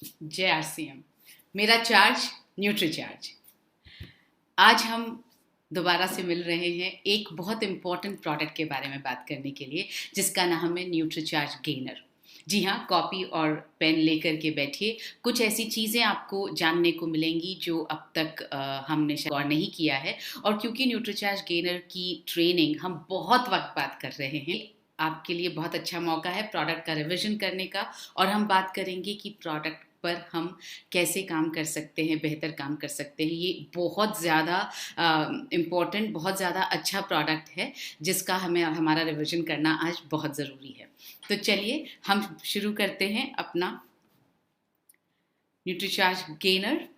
जय आरसीएम। मेरा charge nutri charge. आज हम दोबारा से मिल रहे हैं एक बहुत इम्पॉर्टेंट प्रोडक्ट के बारे में बात करने के लिए, जिसका नाम है न्यूट्री चार्ज गेनर। जी हाँ, कॉपी और पेन लेकर के बैठिए। कुछ ऐसी चीज़ें आपको जानने को मिलेंगी जो अब तक हमने गौर नहीं किया है। और क्योंकि न्यूट्री चार्ज गेनर की ट्रेनिंग हम बहुत वक्त बाद कर रहे हैं, आपके लिए बहुत अच्छा मौका है प्रोडक्ट का रिवीजन करने का। और हम बात करेंगे कि प्रोडक्ट पर हम कैसे काम कर सकते हैं, बेहतर काम कर सकते हैं। ये बहुत ज़्यादा इम्पोर्टेंट, बहुत ज़्यादा अच्छा प्रोडक्ट है जिसका हमें हमारा रिवीजन करना आज बहुत ज़रूरी है। तो चलिए हम शुरू करते हैं अपना न्यूट्रीचार्ज गेनर।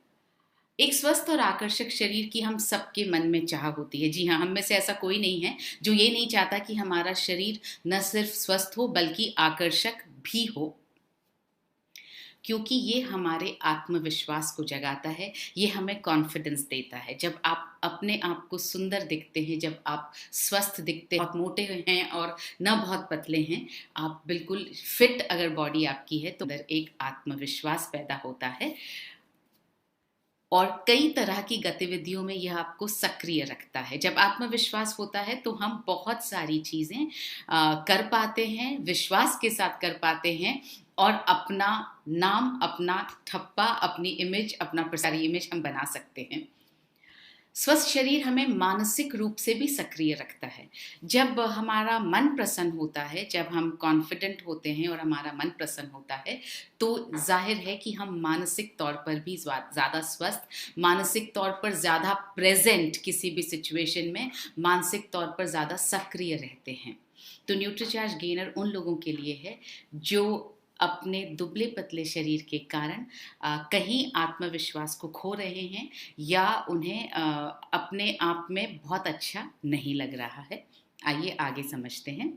एक स्वस्थ और आकर्षक शरीर की हम सबके मन में चाह होती है। जी हाँ, हम में से ऐसा कोई नहीं है जो ये नहीं चाहता कि हमारा शरीर न सिर्फ स्वस्थ हो बल्कि आकर्षक भी हो, क्योंकि ये हमारे आत्मविश्वास को जगाता है, ये हमें कॉन्फिडेंस देता है। जब आप अपने आप को सुंदर दिखते हैं, जब आप स्वस्थ दिखते हैं, बहुत मोटे हैं और न बहुत पतले हैं, आप बिल्कुल फिट अगर बॉडी आपकी है तो अंदर एक आत्मविश्वास पैदा होता है और कई तरह की गतिविधियों में यह आपको सक्रिय रखता है। जब आत्मविश्वास होता है तो हम बहुत सारी चीज़ें कर पाते हैं, विश्वास के साथ कर पाते हैं और अपना नाम, अपना ठप्पा, अपनी इमेज, अपना प्रसारी इमेज हम बना सकते हैं। स्वस्थ शरीर हमें मानसिक रूप से भी सक्रिय रखता है। जब हमारा मन प्रसन्न होता है, जब हम कॉन्फिडेंट होते हैं और हमारा मन प्रसन्न होता है, तो जाहिर है कि हम मानसिक तौर पर भी ज़्यादा स्वस्थ, मानसिक तौर पर ज़्यादा प्रेजेंट, किसी भी सिचुएशन में मानसिक तौर पर ज़्यादा सक्रिय रहते हैं। तो न्यूट्रीचार्ज गेनर उन लोगों के लिए है जो अपने दुबले पतले शरीर के कारण कहीं आत्मविश्वास को खो रहे हैं या उन्हें अपने आप में बहुत अच्छा नहीं लग रहा है। आइए आगे समझते हैं।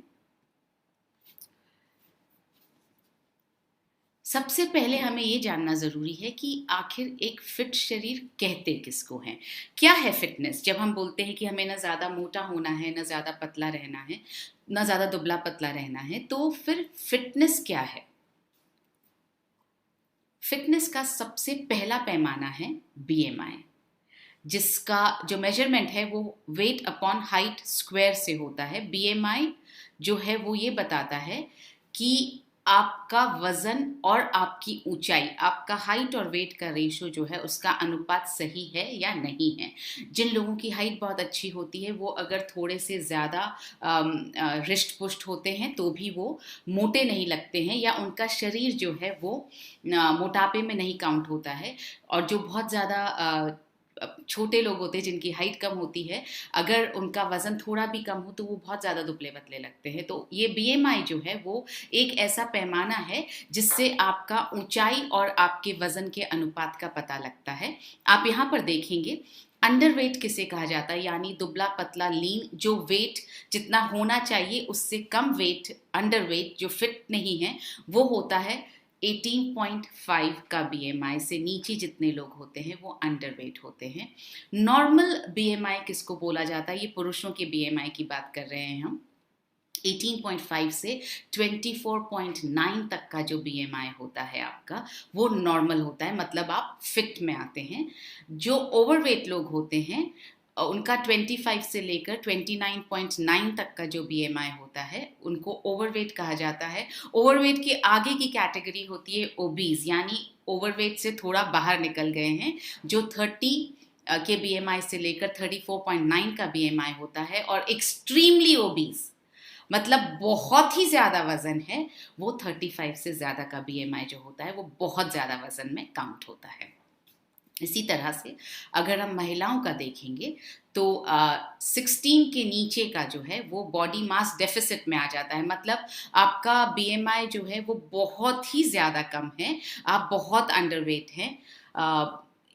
सबसे पहले हमें ये जानना ज़रूरी है कि आखिर एक फिट शरीर कहते किसको हैं। क्या है फिटनेस? जब हम बोलते हैं कि हमें ना ज़्यादा मोटा होना है, ना ज़्यादा पतला रहना है, ना ज़्यादा दुबला पतला रहना है, तो फिर फिटनेस क्या है? फिटनेस का सबसे पहला पैमाना है बीएमआई, जिसका जो मेजरमेंट है वो वेट अपॉन हाइट स्क्वायर से होता है। बीएमआई जो है वो ये बताता है कि आपका वजन और आपकी ऊंचाई, आपका हाइट और वेट का रेशो जो है उसका अनुपात सही है या नहीं है। जिन लोगों की हाइट बहुत अच्छी होती है वो अगर थोड़े से ज़्यादा रिस्ट पुष्ट होते हैं तो भी वो मोटे नहीं लगते हैं, या उनका शरीर जो है वो मोटापे में नहीं काउंट होता है। और जो बहुत ज़्यादा छोटे लोग होते हैं जिनकी हाइट कम होती है, अगर उनका वजन थोड़ा भी कम हो तो वो बहुत ज़्यादा दुबले पतले लगते हैं। तो ये बीएमआई जो है वो एक ऐसा पैमाना है जिससे आपका ऊंचाई और आपके वजन के अनुपात का पता लगता है। आप यहाँ पर देखेंगे अंडर वेट किसे कहा जाता है, यानी दुबला पतला लीन, जो वेट जितना होना चाहिए उससे कम वेट, अंडर वेट जो फिट नहीं है, वो होता है 18.5 का बीएमआई से नीचे जितने लोग होते हैं वो अंडरवेट होते हैं। नॉर्मल बीएमआई किसको बोला जाता है? ये पुरुषों के बीएमआई की बात कर रहे हैं हम। 18.5 से 24.9 तक का जो बीएमआई होता है आपका, वो नॉर्मल होता है, मतलब आप फिट में आते हैं। जो ओवरवेट लोग होते हैं उनका 25 से लेकर 29.9 तक का जो बीएमआई होता है उनको ओवरवेट कहा जाता है। ओवरवेट के आगे की कैटेगरी होती है ओबीज, यानी ओवरवेट से थोड़ा बाहर निकल गए हैं, जो 30 के बीएमआई से लेकर 34.9 का बीएमआई होता है। और एक्सट्रीमली ओबीज मतलब बहुत ही ज़्यादा वजन है, वो 35 से ज़्यादा का बीएमआई जो होता है वो बहुत ज़्यादा वजन में काउंट होता है। इसी तरह से अगर हम महिलाओं का देखेंगे तो 16 के नीचे का जो है वो बॉडी मास डेफिसिट में आ जाता है, मतलब आपका बीएमआई जो है वो बहुत ही ज़्यादा कम है, आप बहुत अंडरवेट हैं।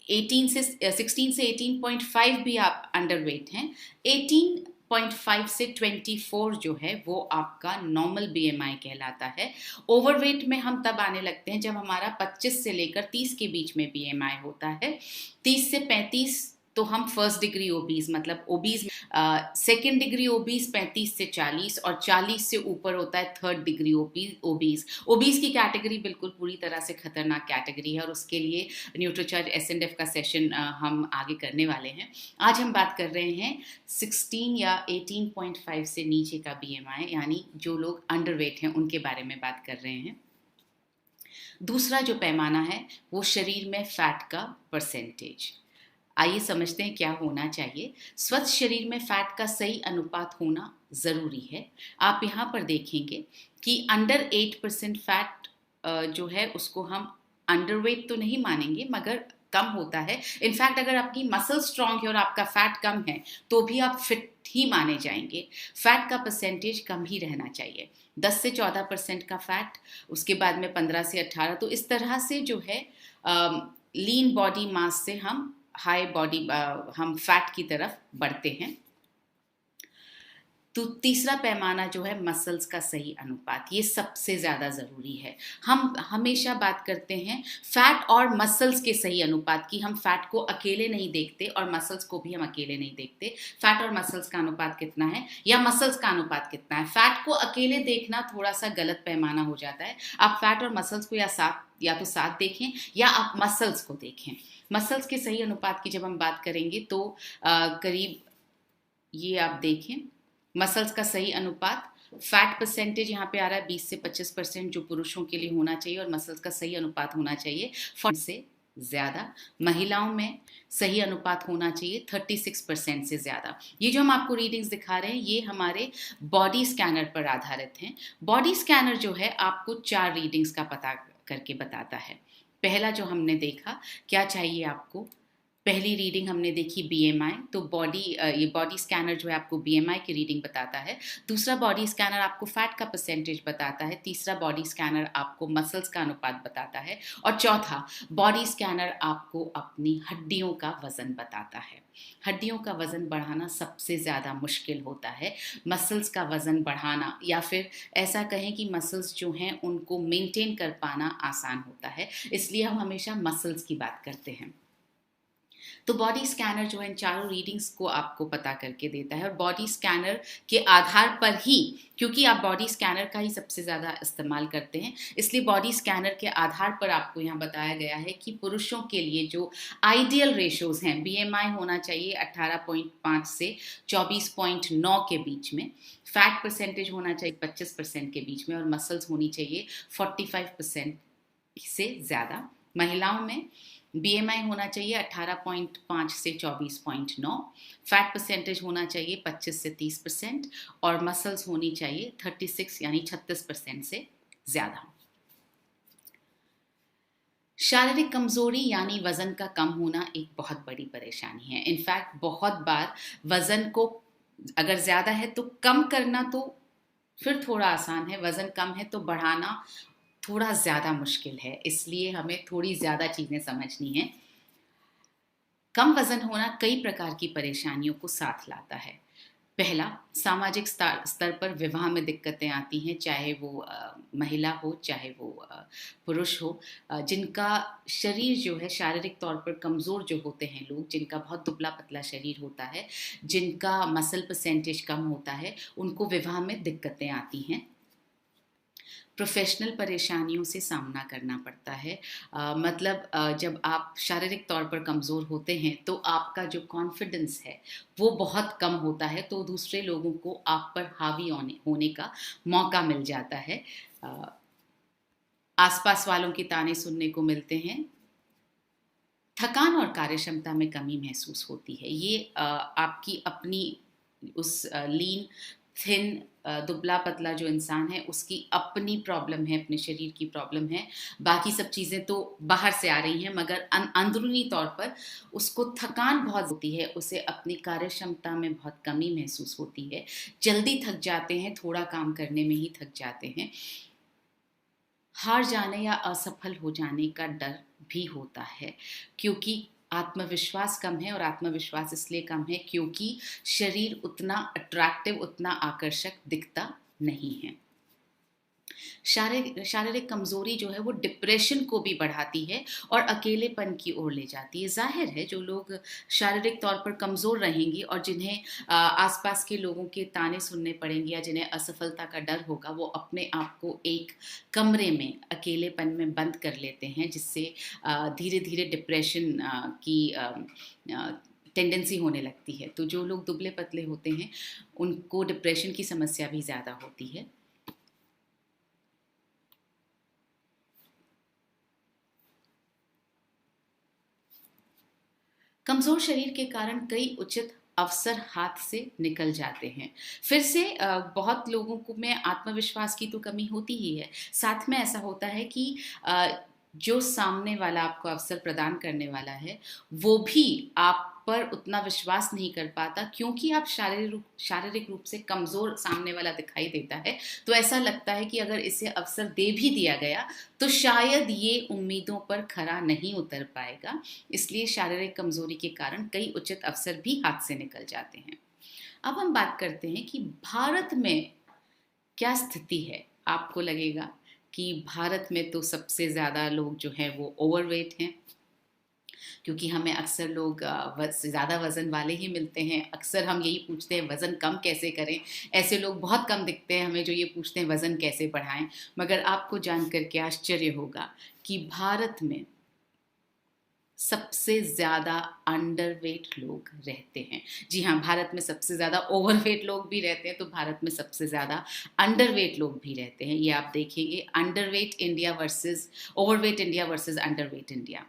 18 से 16 से 18.5 भी आप अंडरवेट हैं। 18.5 से 24 जो है वो आपका नॉर्मल बीएमआई कहलाता है। ओवरवेट में हम तब आने लगते हैं जब हमारा 25 से लेकर 30 के बीच में बीएमआई होता है। 30 से 35 तो हम फर्स्ट डिग्री ओबीज मतलब ओबीज, सेकेंड डिग्री ओबीज 35 से 40 और 40 से ऊपर होता है थर्ड डिग्री ओबीज। ओबीज की कैटेगरी बिल्कुल पूरी तरह से खतरनाक कैटेगरी है और उसके लिए न्यूट्रीचार्ज एसएनएफ का सेशन हम आगे करने वाले हैं। आज हम बात कर रहे हैं 16 या 18.5 से नीचे का बीएमआई, यानी जो लोग अंडरवेट हैं उनके बारे में बात कर रहे हैं। दूसरा जो पैमाना है वो शरीर में फैट का परसेंटेज। आइए समझते हैं क्या होना चाहिए। स्वस्थ शरीर में फैट का सही अनुपात होना ज़रूरी है। आप यहाँ पर देखेंगे कि अंडर 8% फैट जो है उसको हम अंडरवेट तो नहीं मानेंगे मगर कम होता है। इनफैक्ट अगर आपकी मसल स्ट्रांग है और आपका फैट कम है तो भी आप फिट ही माने जाएंगे। फैट का परसेंटेज कम ही रहना चाहिए, 10 से 14% का फैट, उसके बाद में 15 से 18। तो इस तरह से जो है लीन बॉडी मास से हम हाई बॉडी हम फैट की तरफ बढ़ते हैं। तो तीसरा पैमाना जो है मसल्स का सही अनुपात, ये सबसे ज़्यादा ज़रूरी है। हम हमेशा बात करते हैं फैट और मसल्स के सही अनुपात की। हम फैट को अकेले नहीं देखते और मसल्स को भी हम अकेले नहीं देखते। फैट और मसल्स का अनुपात कितना है या मसल्स का अनुपात कितना है, फैट को अकेले देखना थोड़ा सा गलत पैमाना हो जाता है। आप फैट और मसल्स को या तो साथ देखें या आप मसल्स को देखें। मसल्स के सही अनुपात की जब हम बात करेंगे तो करीब ये आप देखें, मसल्स का सही अनुपात, फैट परसेंटेज यहाँ पे आ रहा है 20 से 25% जो पुरुषों के लिए होना चाहिए और मसल्स का सही अनुपात होना चाहिए 40 से ज़्यादा। महिलाओं में सही अनुपात होना चाहिए 36% से ज़्यादा। ये जो हम आपको रीडिंग्स दिखा रहे हैं ये हमारे बॉडी स्कैनर पर आधारित हैं। बॉडी स्कैनर जो है आपको 4 रीडिंग्स का पता करके बताता है। पहला जो हमने देखा, क्या चाहिए आपको, पहली रीडिंग हमने देखी बीएमआई, तो ये बॉडी स्कैनर जो है आपको बीएमआई की रीडिंग बताता है। दूसरा बॉडी स्कैनर आपको फैट का परसेंटेज बताता है। तीसरा बॉडी स्कैनर आपको मसल्स का अनुपात बताता है और चौथा बॉडी स्कैनर आपको अपनी हड्डियों का वजन बताता है। हड्डियों का वजन बढ़ाना सबसे ज़्यादा मुश्किल होता है। मसल्स का वजन बढ़ाना या फिर ऐसा कहें कि मसल्स जो हैं उनको मेंटेन कर पाना आसान होता है, इसलिए हम हमेशा मसल्स की बात करते हैं। तो बॉडी स्कैनर जो है इन चारों रीडिंग्स को आपको पता करके देता है और बॉडी स्कैनर के आधार पर ही, क्योंकि आप बॉडी स्कैनर का ही सबसे ज़्यादा इस्तेमाल करते हैं, इसलिए बॉडी स्कैनर के आधार पर आपको यहाँ बताया गया है कि पुरुषों के लिए जो आइडियल रेशोज हैं, बीएमआई होना चाहिए 18.5 से 24.9 के बीच में, फैट परसेंटेज होना चाहिए 25% के बीच में और मसल्स होनी चाहिए 45% से ज़्यादा। महिलाओं में बीएमआई होना चाहिए 18.5 से 24.9, फैट परसेंटेज होना चाहिए 25 से 30% और मसल्स होनी चाहिए 36 यानी 36% से ज़्यादा। शारीरिक कमजोरी यानी वजन का कम होना एक बहुत बड़ी परेशानी है। इनफैक्ट बहुत बार वजन को अगर ज़्यादा है तो कम करना तो फिर थोड़ा आसान है, वजन कम है तो बढ़ाना थोड़ा ज़्यादा मुश्किल है, इसलिए हमें थोड़ी ज़्यादा चीज़ें समझनी हैं। कम वज़न होना कई प्रकार की परेशानियों को साथ लाता है। पहला, सामाजिक स्तर पर विवाह में दिक्कतें आती हैं, चाहे वो महिला हो चाहे वो पुरुष हो। जिनका शरीर जो है शारीरिक तौर पर कमज़ोर जो होते हैं लोग, जिनका बहुत दुबला पतला शरीर होता है, जिनका मसल परसेंटेज कम होता है, उनको विवाह में दिक्कतें आती हैं। प्रोफेशनल परेशानियों से सामना करना पड़ता है। जब आप शारीरिक तौर पर कमज़ोर होते हैं तो आपका जो कॉन्फिडेंस है वो बहुत कम होता है, तो दूसरे लोगों को आप पर हावी होने का मौका मिल जाता है। आसपास वालों के ताने सुनने को मिलते हैं। थकान और कार्यक्षमता में कमी महसूस होती है। ये आपकी अपनी उस लीन थिन दुबला पतला जो इंसान है उसकी अपनी प्रॉब्लम है, अपने शरीर की प्रॉब्लम है। बाकी सब चीज़ें तो बाहर से आ रही हैं मगर अंदरूनी तौर पर उसको थकान बहुत होती है, उसे अपनी कार्यक्षमता में बहुत कमी महसूस होती है। जल्दी थक जाते हैं, थोड़ा काम करने में ही थक जाते हैं। हार जाने या असफल हो जाने का डर भी होता है क्योंकि आत्मविश्वास कम है, और आत्मविश्वास इसलिए कम है क्योंकि शरीर उतना अट्रैक्टिव, उतना आकर्षक दिखता नहीं है। शारीरिक कमजोरी जो है वो डिप्रेशन को भी बढ़ाती है और अकेलेपन की ओर ले जाती है। जाहिर है जो लोग शारीरिक तौर पर कमज़ोर रहेंगे और जिन्हें आसपास के लोगों के ताने सुनने पड़ेंगे या जिन्हें असफलता का डर होगा, वो अपने आप को एक कमरे में अकेलेपन में बंद कर लेते हैं, जिससे धीरे धीरे डिप्रेशन की टेंडेंसी होने लगती है। तो जो लोग दुबले पतले होते हैं उनको डिप्रेशन की समस्या भी ज़्यादा होती है। कमजोर शरीर के कारण कई उचित अवसर हाथ से निकल जाते हैं। फिर से बहुत लोगों को में आत्मविश्वास की तो कमी होती ही है, साथ में ऐसा होता है कि जो सामने वाला आपको अवसर प्रदान करने वाला है वो भी आप पर उतना विश्वास नहीं कर पाता, क्योंकि आप शारीरिक रूप से कमजोर सामने वाला दिखाई देता है। तो ऐसा लगता है कि अगर इसे अवसर दे भी दिया गया तो शायद ये उम्मीदों पर खरा नहीं उतर पाएगा। इसलिए शारीरिक कमजोरी के कारण कई उचित अवसर भी हाथ से निकल जाते हैं। अब हम बात करते हैं कि भारत में क्या स्थिति है। आपको लगेगा कि भारत में तो सबसे ज़्यादा लोग जो हैं वो ओवरवेट हैं, क्योंकि हमें अक्सर लोग ज़्यादा वज़न वाले ही मिलते हैं। अक्सर हम यही पूछते हैं वज़न कम कैसे करें। ऐसे लोग बहुत कम दिखते हैं हमें जो ये पूछते हैं वज़न कैसे बढ़ाएं। मगर आपको जानकर के आश्चर्य होगा कि भारत में सबसे ज़्यादा अंडरवेट लोग रहते हैं। जी हाँ, भारत में सबसे ज़्यादा ओवरवेट लोग भी रहते हैं, तो भारत में सबसे ज़्यादा अंडरवेट लोग भी रहते हैं। ये आप देखेंगे, underweight India versus overweight India versus underweight India.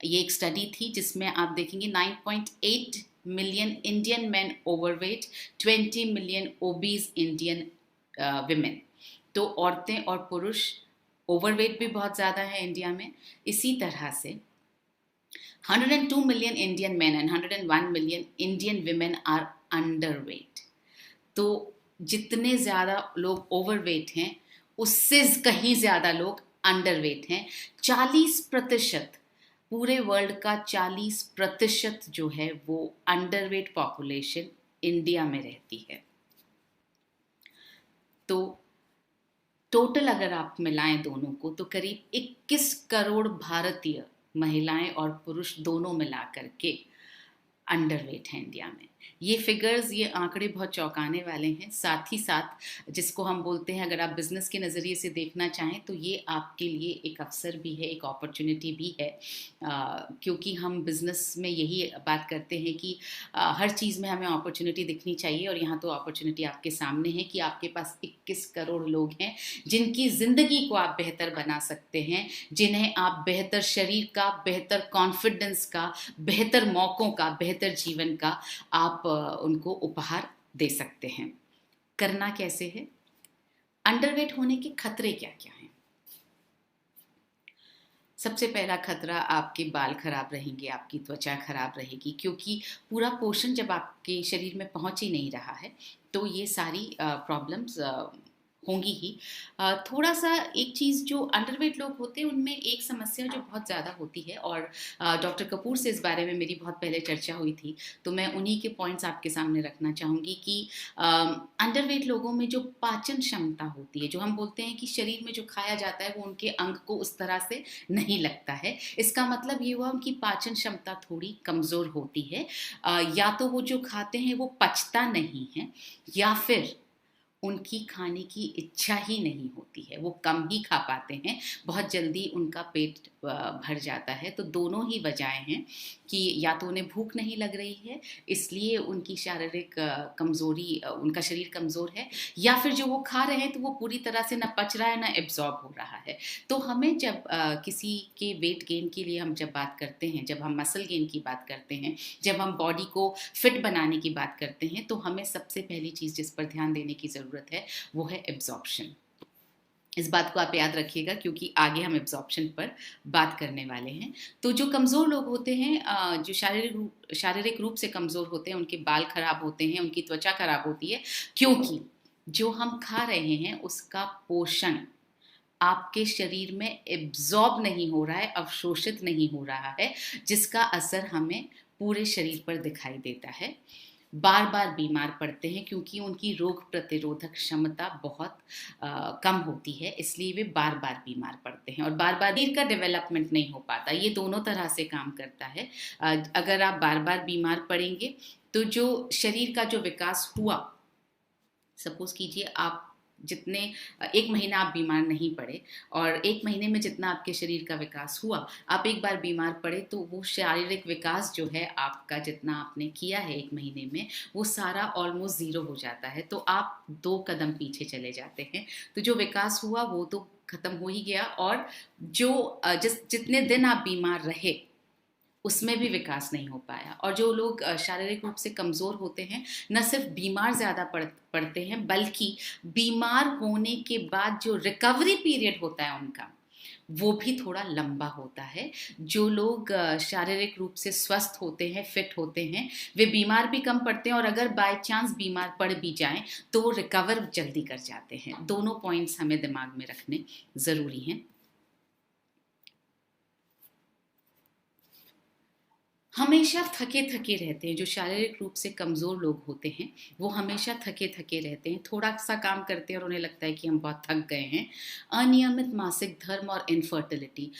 ये एक स्टडी थी जिसमें आप देखेंगे 9.8 million Indian man overweight, 20 million obese Indian women. तो औरतें और पुरुष ओवरवेट भी बहुत ज़्यादा है इंडिया में। इसी तरह से 102 million Indian men and 101 million Indian women are underweight। तो जितने ज़्यादा लोग ओवरवेट हैं उससे कहीं ज़्यादा लोग अंडरवेट हैं। 40% पूरे वर्ल्ड का 40% जो है वो अंडरवेट पॉपुलेशन इंडिया में रहती है। तो टोटल अगर आप मिलाएं दोनों को तो करीब 21 करोड़ भारतीय महिलाएं और पुरुष दोनों मिलाकर के अंडरवेट है इंडिया में। ये फिगर्स, ये आंकड़े बहुत चौंकाने वाले हैं। साथ ही साथ जिसको हम बोलते हैं, अगर आप बिजनेस के नज़रिए से देखना चाहें तो ये आपके लिए एक अवसर भी है, एक अपॉर्चुनिटी भी है, क्योंकि हम बिजनेस में यही बात करते हैं कि हर चीज़ में हमें अपॉर्चुनिटी दिखनी चाहिए। और यहाँ तो अपॉर्चुनिटी आपके सामने है कि आपके पास 21 करोड़ लोग हैं जिनकी ज़िंदगी को आप बेहतर बना सकते हैं, जिन्हें आप बेहतर शरीर का, बेहतर कॉन्फिडेंस का, बेहतर मौक़ों का, बेहतर जीवन का आप उनको उपहार दे सकते हैं। करना कैसे है? अंडरवेट होने के खतरे क्या क्या हैं? सबसे पहला खतरा, आपके बाल खराब रहेंगे, आपकी त्वचा खराब रहेगी, क्योंकि पूरा पोषण जब आपके शरीर में पहुंच ही नहीं रहा है तो ये सारी प्रॉब्लम्स होंगी ही। थोड़ा सा एक चीज़, जो अंडरवेट लोग होते हैं उनमें एक समस्या जो बहुत ज़्यादा होती है, और डॉक्टर कपूर से इस बारे में मेरी बहुत पहले चर्चा हुई थी, तो मैं उन्हीं के पॉइंट्स आपके सामने रखना चाहूँगी कि अंडरवेट लोगों में जो पाचन क्षमता होती है, जो हम बोलते हैं कि शरीर में जो खाया जाता है वो उनके अंग को उस तरह से नहीं लगता है। इसका मतलब ये हुआ उनकी पाचन क्षमता थोड़ी कमज़ोर होती है। या तो वो जो खाते हैं वो पचता नहीं है, या फिर उनकी खाने की इच्छा ही नहीं होती है, वो कम ही खा पाते हैं, बहुत जल्दी उनका पेट भर जाता है। तो दोनों ही वजहें हैं कि या तो उन्हें भूख नहीं लग रही है इसलिए उनकी शारीरिक कमज़ोरी, उनका शरीर कमज़ोर है, या फिर जो वो खा रहे हैं तो वो पूरी तरह से ना पच रहा है ना एब्जॉर्ब हो रहा है। तो हमें जब किसी के वेट गेन के लिए हम जब बात करते हैं, जब हम मसल गेन की बात करते हैं, जब हम बॉडी को फिट बनाने की बात करते हैं, तो हमें सबसे पहली चीज़ जिस पर ध्यान देने की ज़रूरत है वो है एब्जॉर्प्शन। इस बात को आप याद रखिएगा क्योंकि आगे हम एब्जॉर्प्शन पर बात करने वाले हैं। तो जो कमज़ोर लोग होते हैं, जो शारीरिक रूप से कमज़ोर होते हैं, उनके बाल खराब होते हैं, उनकी त्वचा खराब होती है, क्योंकि जो हम खा रहे हैं उसका पोषण आपके शरीर में एब्जॉर्ब नहीं हो रहा है, अवशोषित नहीं हो रहा है, जिसका असर हमें पूरे शरीर पर दिखाई देता है। बार बार बीमार पड़ते हैं क्योंकि उनकी रोग प्रतिरोधक क्षमता बहुत कम होती है, इसलिए वे बार बार बीमार पड़ते हैं और बार बार शरीर का डेवलपमेंट नहीं हो पाता। ये दोनों तरह से काम करता है। अगर आप बार बार बीमार पड़ेंगे तो जो शरीर का जो विकास हुआ, सपोज कीजिए आप जितने 1 महीना आप बीमार नहीं पड़े और 1 महीने में जितना आपके शरीर का विकास हुआ, आप एक बार बीमार पड़े तो वो शारीरिक विकास जो है आपका, जितना आपने किया है 1 महीने में, वो सारा ऑलमोस्ट ज़ीरो हो जाता है। तो आप 2 कदम पीछे चले जाते हैं। तो जो विकास हुआ वो तो खत्म हो ही गया, और जो जितने दिन आप बीमार रहे उसमें भी विकास नहीं हो पाया। और जो लोग शारीरिक रूप से कमज़ोर होते हैं, न सिर्फ बीमार ज़्यादा पड़ते हैं, बल्कि बीमार होने के बाद जो रिकवरी पीरियड होता है उनका, वो भी थोड़ा लंबा होता है। जो लोग शारीरिक रूप से स्वस्थ होते हैं, फिट होते हैं, वे बीमार भी कम पड़ते हैं, और अगर बाय चांस बीमार पड़ भी जाएं तो वो रिकवर जल्दी कर जाते हैं। दोनों पॉइंट्स हमें दिमाग में रखने ज़रूरी हैं। हमेशा थके थके रहते हैं। जो शारीरिक रूप से कमज़ोर लोग होते हैं वो हमेशा थके थके रहते हैं। थोड़ा सा काम करते हैं और उन्हें लगता है कि हम बहुत थक गए हैं। अनियमित मासिक धर्म और इनफर्टिलिटी,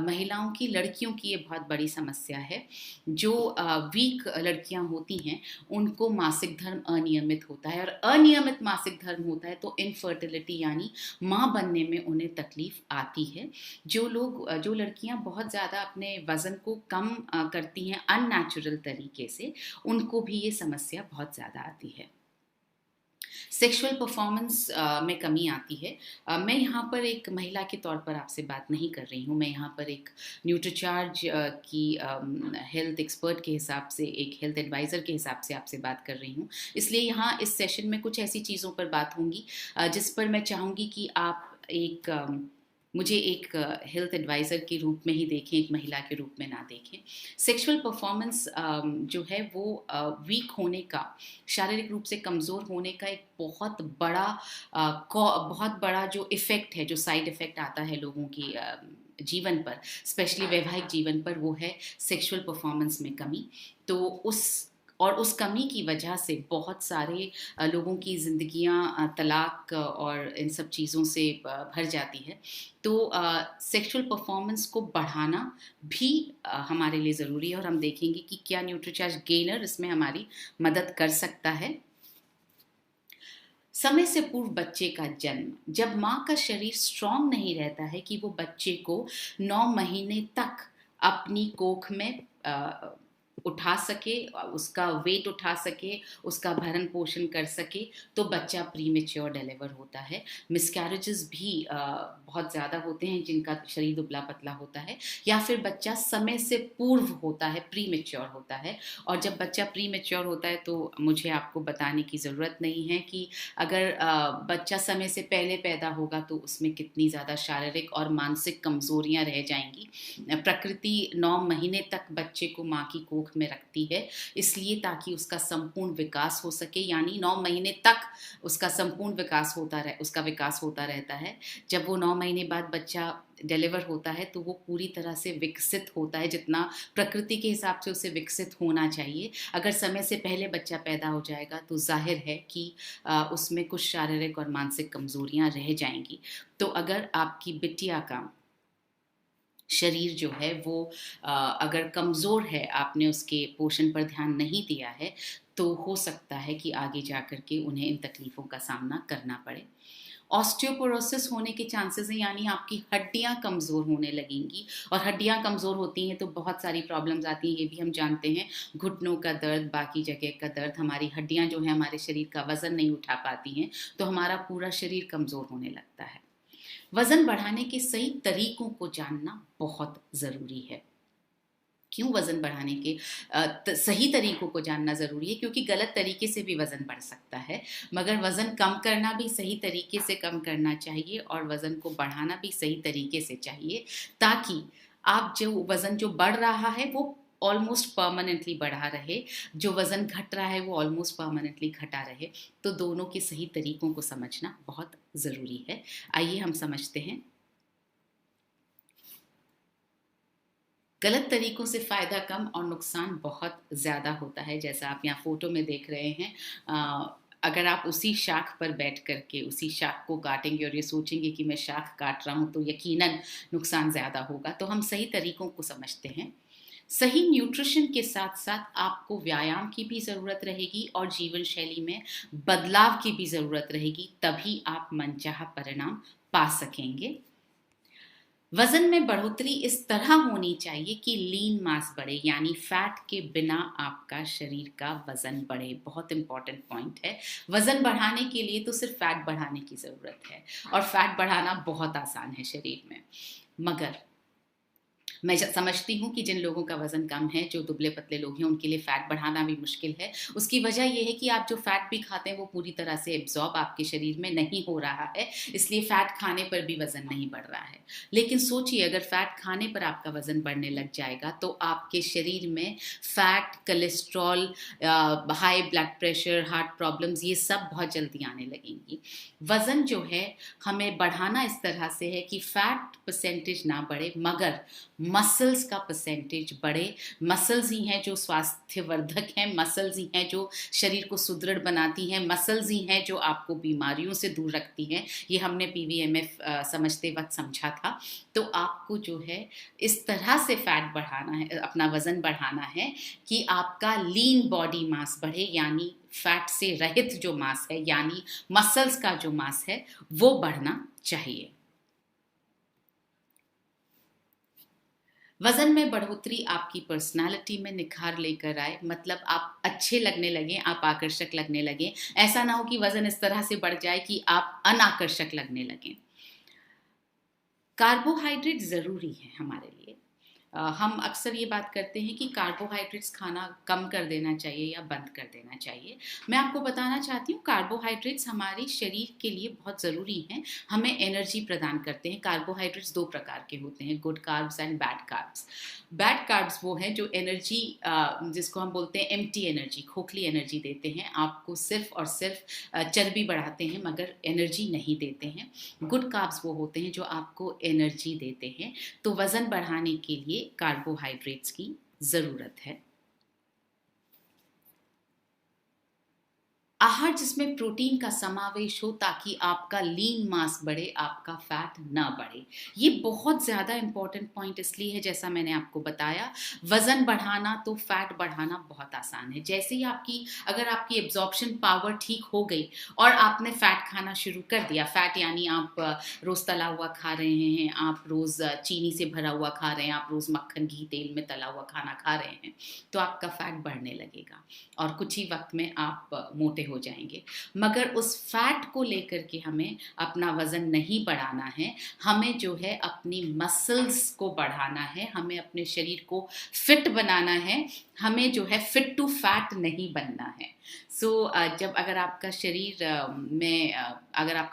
महिलाओं की, लड़कियों की ये बहुत बड़ी समस्या है। जो वीक लड़कियां होती हैं उनको मासिक धर्म अनियमित होता है, और अनियमित मासिक धर्म होता है तो इनफर्टिलिटी यानी माँ बनने में उन्हें तकलीफ आती है। जो लड़कियां बहुत ज़्यादा अपने वज़न को कम करती हैं अननेचुरल तरीके से, उनको भी ये समस्या बहुत ज़्यादा आती है। सेक्सुअल परफॉर्मेंस में कमी आती है। मैं यहाँ पर एक महिला के तौर पर आपसे बात नहीं कर रही हूँ, मैं यहाँ पर एक न्यूट्रीचार्ज की हेल्थ एक्सपर्ट के हिसाब से, एक हेल्थ एडवाइज़र के हिसाब से आपसे बात कर रही हूँ। इसलिए यहाँ इस सेशन में कुछ ऐसी चीज़ों पर बात होंगी जिस पर मैं चाहूँगी कि आप मुझे एक हेल्थ एडवाइज़र के रूप में ही देखें, एक महिला के रूप में ना देखें। सेक्सुअल परफॉर्मेंस जो है वो वीक होने का, शारीरिक रूप से कमज़ोर होने का एक बहुत बड़ा जो इफ़ेक्ट है, जो साइड इफ़ेक्ट आता है लोगों की जीवन पर, स्पेशली वैवाहिक जीवन पर, वो है सेक्सुअल परफॉर्मेंस में कमी। तो उस कमी की वजह से बहुत सारे लोगों की ज़िंदगियां तलाक और इन सब चीज़ों से भर जाती है। तो सेक्सुअल परफॉर्मेंस को बढ़ाना भी हमारे लिए ज़रूरी है, और हम देखेंगे कि क्या न्यूट्रीचार्ज गेनर इसमें हमारी मदद कर सकता है। समय से पूर्व बच्चे का जन्म, जब माँ का शरीर स्ट्रांग नहीं रहता है कि वो बच्चे को 9 महीने तक अपनी कोख में उठा सके, उसका वेट उठा सके, उसका भरण पोषण कर सके, तो बच्चा प्रीमेच्योर डिलीवर होता है। मिसकैरेजेस भी बहुत ज़्यादा होते हैं जिनका शरीर दुबला पतला होता है, या फिर बच्चा समय से पूर्व होता है, प्रीमेच्योर होता है। और जब बच्चा प्रीमेच्योर होता है तो मुझे आपको बताने की ज़रूरत नहीं है कि अगर बच्चा समय से पहले पैदा होगा तो उसमें कितनी ज़्यादा शारीरिक और मानसिक कमज़ोरियाँ रह जाएंगी। प्रकृति 9 महीने तक बच्चे को माँ की कोख में रखती है, इसलिए ताकि उसका संपूर्ण विकास हो सके, यानी 9 महीने तक उसका संपूर्ण विकास होता रहता है। जब वो 9 महीने बाद बच्चा डिलीवर होता है तो वो पूरी तरह से विकसित होता है, जितना प्रकृति के हिसाब से उसे विकसित होना चाहिए। अगर समय से पहले बच्चा पैदा हो जाएगा तो जाहिर है कि उसमें कुछ शारीरिक और मानसिक कमजोरियां रह जाएंगी। तो अगर आपकी बिटिया का शरीर जो है वो अगर कमज़ोर है, आपने उसके पोषण पर ध्यान नहीं दिया है, तो हो सकता है कि आगे जा कर के उन्हें इन तकलीफ़ों का सामना करना पड़े। ऑस्टियोपोरोसिस होने के चांसेस हैं, यानी आपकी हड्डियां कमज़ोर होने लगेंगी, और हड्डियां कमज़ोर होती हैं तो बहुत सारी प्रॉब्लम्स आती हैं, ये भी हम जानते हैं। घुटनों का दर्द, बाकी जगह का दर्द, हमारी हड्डियां जो हैं हमारे शरीर का वज़न नहीं उठा पाती हैं, तो हमारा पूरा शरीर कमज़ोर होने लगता है। वज़न बढ़ाने के सही तरीकों को जानना बहुत ज़रूरी है। क्यों वज़न बढ़ाने के सही तरीकों को जानना ज़रूरी है? क्योंकि गलत तरीके से भी वज़न बढ़ सकता है, मगर वज़न कम करना भी सही तरीके से कम करना चाहिए, और वज़न को बढ़ाना भी सही तरीके से चाहिए, ताकि आप जो वज़न जो बढ़ रहा है वो ऑलमोस्ट परमानेंटली बढ़ा रहे, जो वज़न घट रहा है वो ऑलमोस्ट परमानेंटली घटा रहे। तो दोनों के सही तरीकों को समझना बहुत ज़रूरी है। आइए हम समझते हैं। गलत तरीकों से फ़ायदा कम और नुकसान बहुत ज़्यादा होता है। जैसा आप यहाँ फ़ोटो में देख रहे हैं, अगर आप उसी शाख पर बैठ कर के उसी शाख को काटेंगे और ये सोचेंगे कि मैं शाख काट रहा हूँ तो यकीनन नुकसान ज़्यादा होगा। तो हम सही तरीकों को समझते हैं। सही न्यूट्रिशन के साथ साथ आपको व्यायाम की भी ज़रूरत रहेगी और जीवन शैली में बदलाव की भी ज़रूरत रहेगी, तभी आप मनचाहा परिणाम पा सकेंगे। वजन में बढ़ोतरी इस तरह होनी चाहिए कि लीन मास बढ़े, यानी फैट के बिना आपका शरीर का वजन बढ़े। बहुत इंपॉर्टेंट पॉइंट है। वजन बढ़ाने के लिए तो सिर्फ फैट बढ़ाने की ज़रूरत है और फैट बढ़ाना बहुत आसान है शरीर में। मगर मैं समझती हूँ कि जिन लोगों का वज़न कम है, जो दुबले पतले लोग हैं, उनके लिए फ़ैट बढ़ाना भी मुश्किल है। उसकी वजह ये है कि आप जो फ़ैट भी खाते हैं वो पूरी तरह से एब्ज़ॉर्ब आपके शरीर में नहीं हो रहा है, इसलिए फ़ैट खाने पर भी वज़न नहीं बढ़ रहा है। लेकिन सोचिए, अगर फ़ैट खाने पर आपका वज़न बढ़ने लग जाएगा तो आपके शरीर में fat, cholesterol, high blood pressure, heart problems, ये सब बहुत जल्दी आने लगेंगी। वज़न जो है हमें बढ़ाना इस तरह से है कि फ़ैट परसेंटेज ना बढ़े मगर मसल्स का परसेंटेज बढ़े। मसल्स ही हैं जो स्वास्थ्यवर्धक हैं, मसल्स ही हैं जो शरीर को सुदृढ़ बनाती हैं, मसल्स ही हैं जो आपको बीमारियों से दूर रखती हैं। ये हमने पीवीएमएफ समझते वक्त समझा था। तो आपको जो है इस तरह से फैट बढ़ाना है, अपना वजन बढ़ाना है कि आपका लीन बॉडी मास बढ़े, यानी फैट से रहित जो मास है, यानी मसल्स का जो मास है वो बढ़ना चाहिए। वजन में बढ़ोतरी आपकी पर्सनालिटी में निखार लेकर आए, मतलब आप अच्छे लगने लगे, आप आकर्षक लगने लगे। ऐसा ना हो कि वजन इस तरह से बढ़ जाए कि आप अनाकर्षक लगने लगें। कार्बोहाइड्रेट ज़रूरी है हमारे लिए। हम अक्सर ये बात करते हैं कि कार्बोहाइड्रेट्स खाना कम कर देना चाहिए या बंद कर देना चाहिए। मैं आपको बताना चाहती हूँ, कार्बोहाइड्रेट्स हमारे शरीर के लिए बहुत ज़रूरी हैं, हमें एनर्जी प्रदान करते हैं। कार्बोहाइड्रेट्स दो प्रकार के होते हैं, good carbs and bad carbs. Bad carbs वो हैं जो एनर्जी, जिसको हम बोलते हैं एम्प्टी एनर्जी, खोखली एनर्जी देते हैं, आपको सिर्फ और सिर्फ चर्बी बढ़ाते हैं मगर एनर्जी नहीं देते हैं। गुड कार्ब्स वो होते हैं जो आपको एनर्जी देते हैं। तो वज़न बढ़ाने के लिए कार्बोहाइड्रेट्स की ज़रूरत है। आहार जिसमें प्रोटीन का समावेश हो ताकि आपका लीन मास बढ़े, आपका फैट ना बढ़े। ये बहुत ज़्यादा इंपॉर्टेंट पॉइंट इसलिए है, जैसा मैंने आपको बताया, वज़न बढ़ाना तो फैट बढ़ाना बहुत आसान है। जैसे ही अगर आपकी एब्जॉर्प्शन पावर ठीक हो गई और आपने फैट खाना शुरू कर दिया, फैट यानी आप रोज़ तला हुआ खा रहे हैं, आप रोज़ चीनी से भरा हुआ खा रहे हैं, आप रोज़ मक्खन, घी, तेल में तला हुआ खाना खा रहे हैं, तो आपका फैट बढ़ने लगेगा और कुछ ही वक्त में आप मोटे हो जाएंगे। मगर उस फैट को लेकर के हमें अपना वजन नहीं बढ़ाना है, हमें जो है अपनी मसल्स को बढ़ाना है, हमें अपने शरीर को फिट बनाना है, हमें जो है फिट टू फैट नहीं बनना है। जब अगर आपका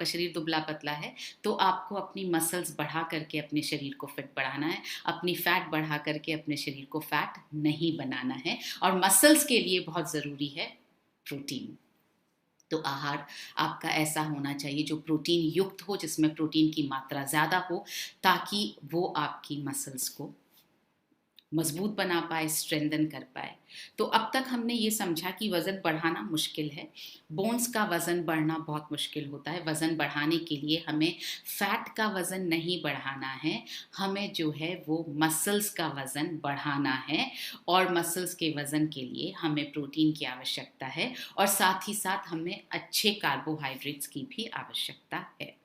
शरीर दुबला पतला है तो आपको अपनी मसल्स बढ़ा करके अपने शरीर को फिट बढ़ाना है, अपनी फैट बढ़ा करके अपने शरीर को फैट नहीं बनाना है। और मसल्स के लिए बहुत ज़रूरी है प्रोटीन। तो आहार आपका ऐसा होना चाहिए जो प्रोटीन युक्त हो, जिसमें प्रोटीन की मात्रा ज़्यादा हो, ताकि वो आपकी मसल्स को मजबूत बना पाए, स्ट्रेंथन कर पाए। तो अब तक हमने ये समझा कि वज़न बढ़ाना मुश्किल है, बोन्स का वज़न बढ़ना बहुत मुश्किल होता है। वज़न बढ़ाने के लिए हमें फैट का वज़न नहीं बढ़ाना है, हमें जो है वो मसल्स का वज़न बढ़ाना है। और मसल्स के वज़न के लिए हमें प्रोटीन की आवश्यकता है और साथ ही साथ हमें अच्छे कार्बोहाइड्रेट्स की भी आवश्यकता है।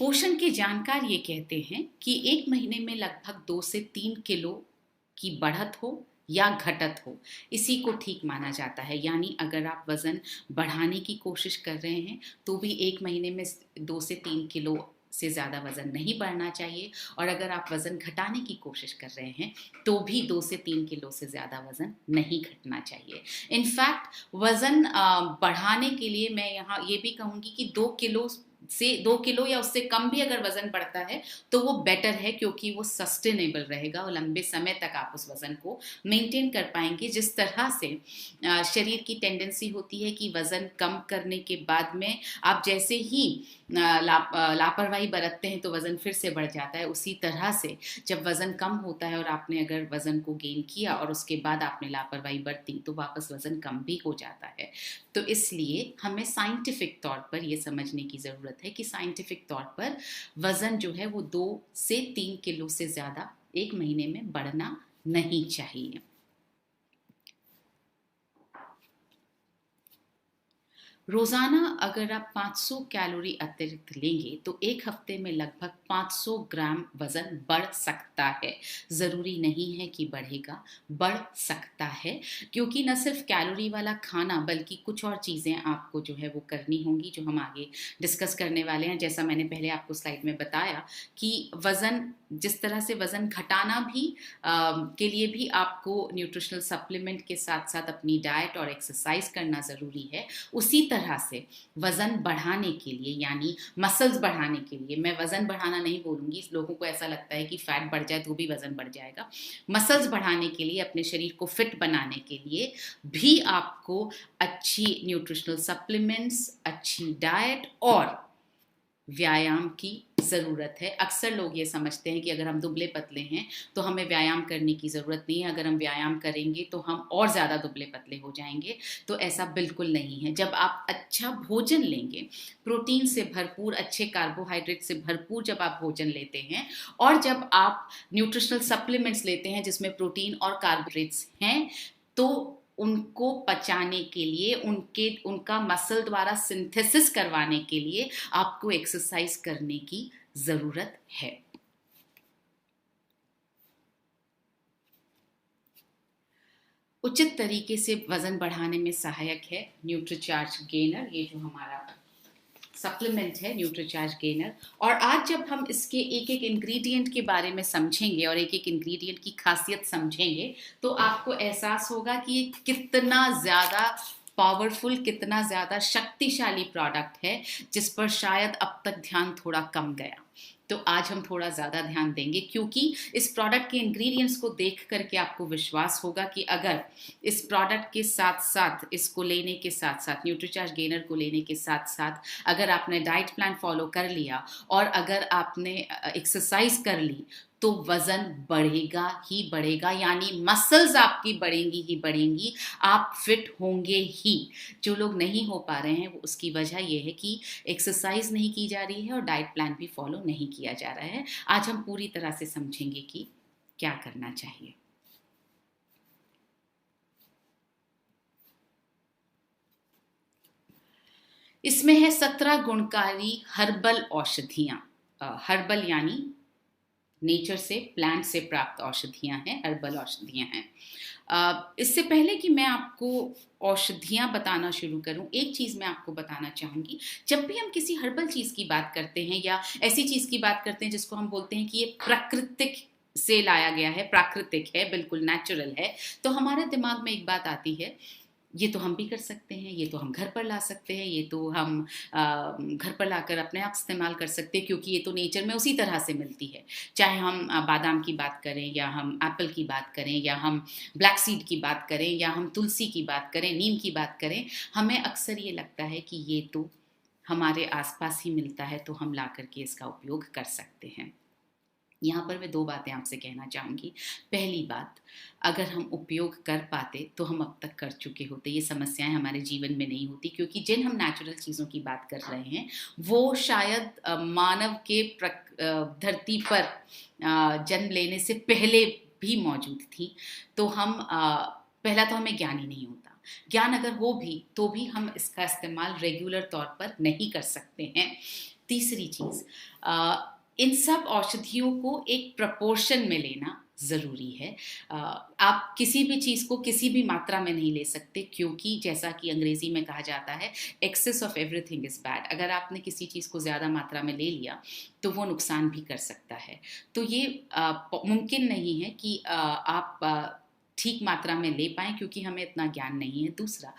पोषण के जानकार ये कहते हैं कि 1 महीने में लगभग 2 से 3 किलो की बढ़त हो या घटत हो, इसी को ठीक माना जाता है। यानी अगर आप वज़न बढ़ाने की कोशिश कर रहे हैं तो भी 1 महीने में 2 से 3 किलो से ज़्यादा वज़न नहीं बढ़ना चाहिए, और अगर आप वज़न घटाने की कोशिश कर रहे हैं तो भी 2 से 3 किलो से ज़्यादा वज़न नहीं घटना चाहिए। इनफैक्ट वज़न बढ़ाने के लिए मैं यहाँ ये भी कहूँगी कि 2 किलो से 2 किलो या उससे कम भी अगर वजन बढ़ता है तो वो बेटर है, क्योंकि वो सस्टेनेबल रहेगा और लंबे समय तक आप उस वजन को मेंटेन कर पाएंगे। जिस तरह से शरीर की टेंडेंसी होती है कि वजन कम करने के बाद में आप जैसे ही लापरवाही बरतते हैं तो वजन फिर से बढ़ जाता है, उसी तरह से जब वजन कम होता है और आपने अगर वजन को गेन किया और उसके बाद आपने लापरवाही बरती तो वापस वजन कम भी हो जाता है। तो इसलिए हमें साइंटिफिक तौर पर यह समझने की ज़रूरत है कि साइंटिफिक तौर पर वज़न जो है वो 2 से 3 किलो से ज़्यादा एक महीने में बढ़ना नहीं चाहिए। रोज़ाना अगर आप 500 कैलोरी अतिरिक्त लेंगे तो एक हफ्ते में लगभग 500 ग्राम वज़न बढ़ सकता है। ज़रूरी नहीं है कि बढ़ेगा, बढ़ सकता है, क्योंकि न सिर्फ कैलोरी वाला खाना बल्कि कुछ और चीज़ें आपको जो है वो करनी होंगी, जो हम आगे डिस्कस करने वाले हैं। जैसा मैंने पहले आपको स्लाइड में बताया कि वज़न, जिस तरह से वज़न घटाना भी के लिए भी आपको न्यूट्रिशनल सप्लीमेंट के साथ साथ अपनी डाइट और एक्सरसाइज करना ज़रूरी है, उसी तरह से वज़न बढ़ाने के लिए, यानी मसल्स बढ़ाने के लिए, मैं वज़न बढ़ाना नहीं बोलूँगी, लोगों को ऐसा लगता है कि फैट बढ़ जाए तो भी वज़न बढ़ जाएगा। मसल्स बढ़ाने के लिए, अपने शरीर को फिट बनाने के लिए भी आपको अच्छी न्यूट्रिशनल सप्लीमेंट्स, अच्छी डाइट और व्यायाम की ज़रूरत है। अक्सर लोग ये समझते हैं कि अगर हम दुबले पतले हैं तो हमें व्यायाम करने की ज़रूरत नहीं है, अगर हम व्यायाम करेंगे तो हम और ज़्यादा दुबले पतले हो जाएंगे। तो ऐसा बिल्कुल नहीं है। जब आप अच्छा भोजन लेंगे, प्रोटीन से भरपूर, अच्छे कार्बोहाइड्रेट से भरपूर जब आप भोजन लेते हैं और जब आप न्यूट्रिशनल सप्लीमेंट्स लेते हैं जिसमें प्रोटीन और कार्बोहाइड्रेट्स हैं, तो उनको पचाने के लिए, उनका मसल द्वारा सिंथेसिस करवाने के लिए आपको एक्सरसाइज करने की ज़रूरत है। उचित तरीके से वज़न बढ़ाने में सहायक है न्यूट्रीचार्ज गेनर, ये जो हमारा सप्लीमेंट है न्यूट्रीचार्ज गेनर। और आज जब हम इसके एक एक इंग्रेडिएंट के बारे में समझेंगे और एक एक इंग्रेडिएंट की खासियत समझेंगे तो आपको एहसास होगा कि ये कितना ज़्यादा पावरफुल, कितना ज़्यादा शक्तिशाली प्रोडक्ट है, जिस पर शायद अब तक ध्यान थोड़ा कम गया। तो आज हम थोड़ा ज़्यादा ध्यान देंगे, क्योंकि इस प्रोडक्ट के इंग्रेडिएंट्स को देख करके आपको विश्वास होगा कि अगर इस प्रोडक्ट के साथ साथ, इसको लेने के साथ साथ, न्यूट्रीचार्ज गेनर को लेने के साथ साथ अगर आपने डाइट प्लान फॉलो कर लिया और अगर आपने एक्सरसाइज कर ली तो वज़न बढ़ेगा ही बढ़ेगा, यानी मसल्स आपकी बढ़ेंगी ही बढ़ेंगी, आप फिट होंगे ही। जो लोग नहीं हो पा रहे हैं वो उसकी वजह ये है कि एक्सरसाइज नहीं की जा रही है और डाइट प्लान भी फॉलो नहीं किया जा रहा है। आज हम पूरी तरह से समझेंगे कि क्या करना चाहिए। इसमें है 17 गुणकारी हर्बल औषधियाँ। हर्बल यानी नेचर से, प्लांट से प्राप्त औषधियाँ हैं, हर्बल औषधियाँ हैं। इससे पहले कि मैं आपको औषधियाँ बताना शुरू करूँ, एक चीज़ मैं आपको बताना चाहूँगी। जब भी हम किसी हर्बल चीज़ की बात करते हैं या ऐसी चीज़ की बात करते हैं जिसको हम बोलते हैं कि ये प्राकृतिक से लाया गया है, प्राकृतिक है, बिल्कुल नेचुरल है, तो हमारे दिमाग में एक बात आती है, ये तो हम भी कर सकते हैं, ये तो हम घर पर ला सकते हैं, ये तो हम घर पर लाकर अपने आप इस्तेमाल कर सकते हैं, क्योंकि ये तो नेचर में उसी तरह से मिलती है। चाहे हम बादाम की बात करें या हम एप्पल की बात करें या हम ब्लैक सीड की बात करें या हम तुलसी की बात करें, नीम की बात करें, हमें अक्सर ये लगता है कि ये तो हमारे आसपास ही मिलता है, तो हम ला करके इसका उपयोग कर सकते हैं। यहाँ पर मैं 2 बातें आपसे कहना चाहूँगी। पहली बात, अगर हम उपयोग कर पाते तो हम अब तक कर चुके होते। ये समस्याएं हमारे जीवन में नहीं होती, क्योंकि जिन हम नेचुरल चीज़ों की बात कर रहे हैं वो शायद मानव के धरती पर जन्म लेने से पहले भी मौजूद थी। तो हम पहला तो हमें ज्ञान ही नहीं होता। ज्ञान अगर हो भी तो भी हम इसका इस्तेमाल रेगुलर तौर पर नहीं कर सकते हैं। तीसरी चीज़, इन सब औषधियों को एक प्रपोर्शन में लेना ज़रूरी है। आप किसी भी चीज़ को किसी भी मात्रा में नहीं ले सकते, क्योंकि जैसा कि अंग्रेज़ी में कहा जाता है, excess of everything is bad. अगर आपने किसी चीज़ को ज़्यादा मात्रा में ले लिया तो वो नुकसान भी कर सकता है। तो ये मुमकिन नहीं है कि आप ठीक मात्रा में ले पाएँ, क्योंकि हमें इतना ज्ञान नहीं है। दूसरा,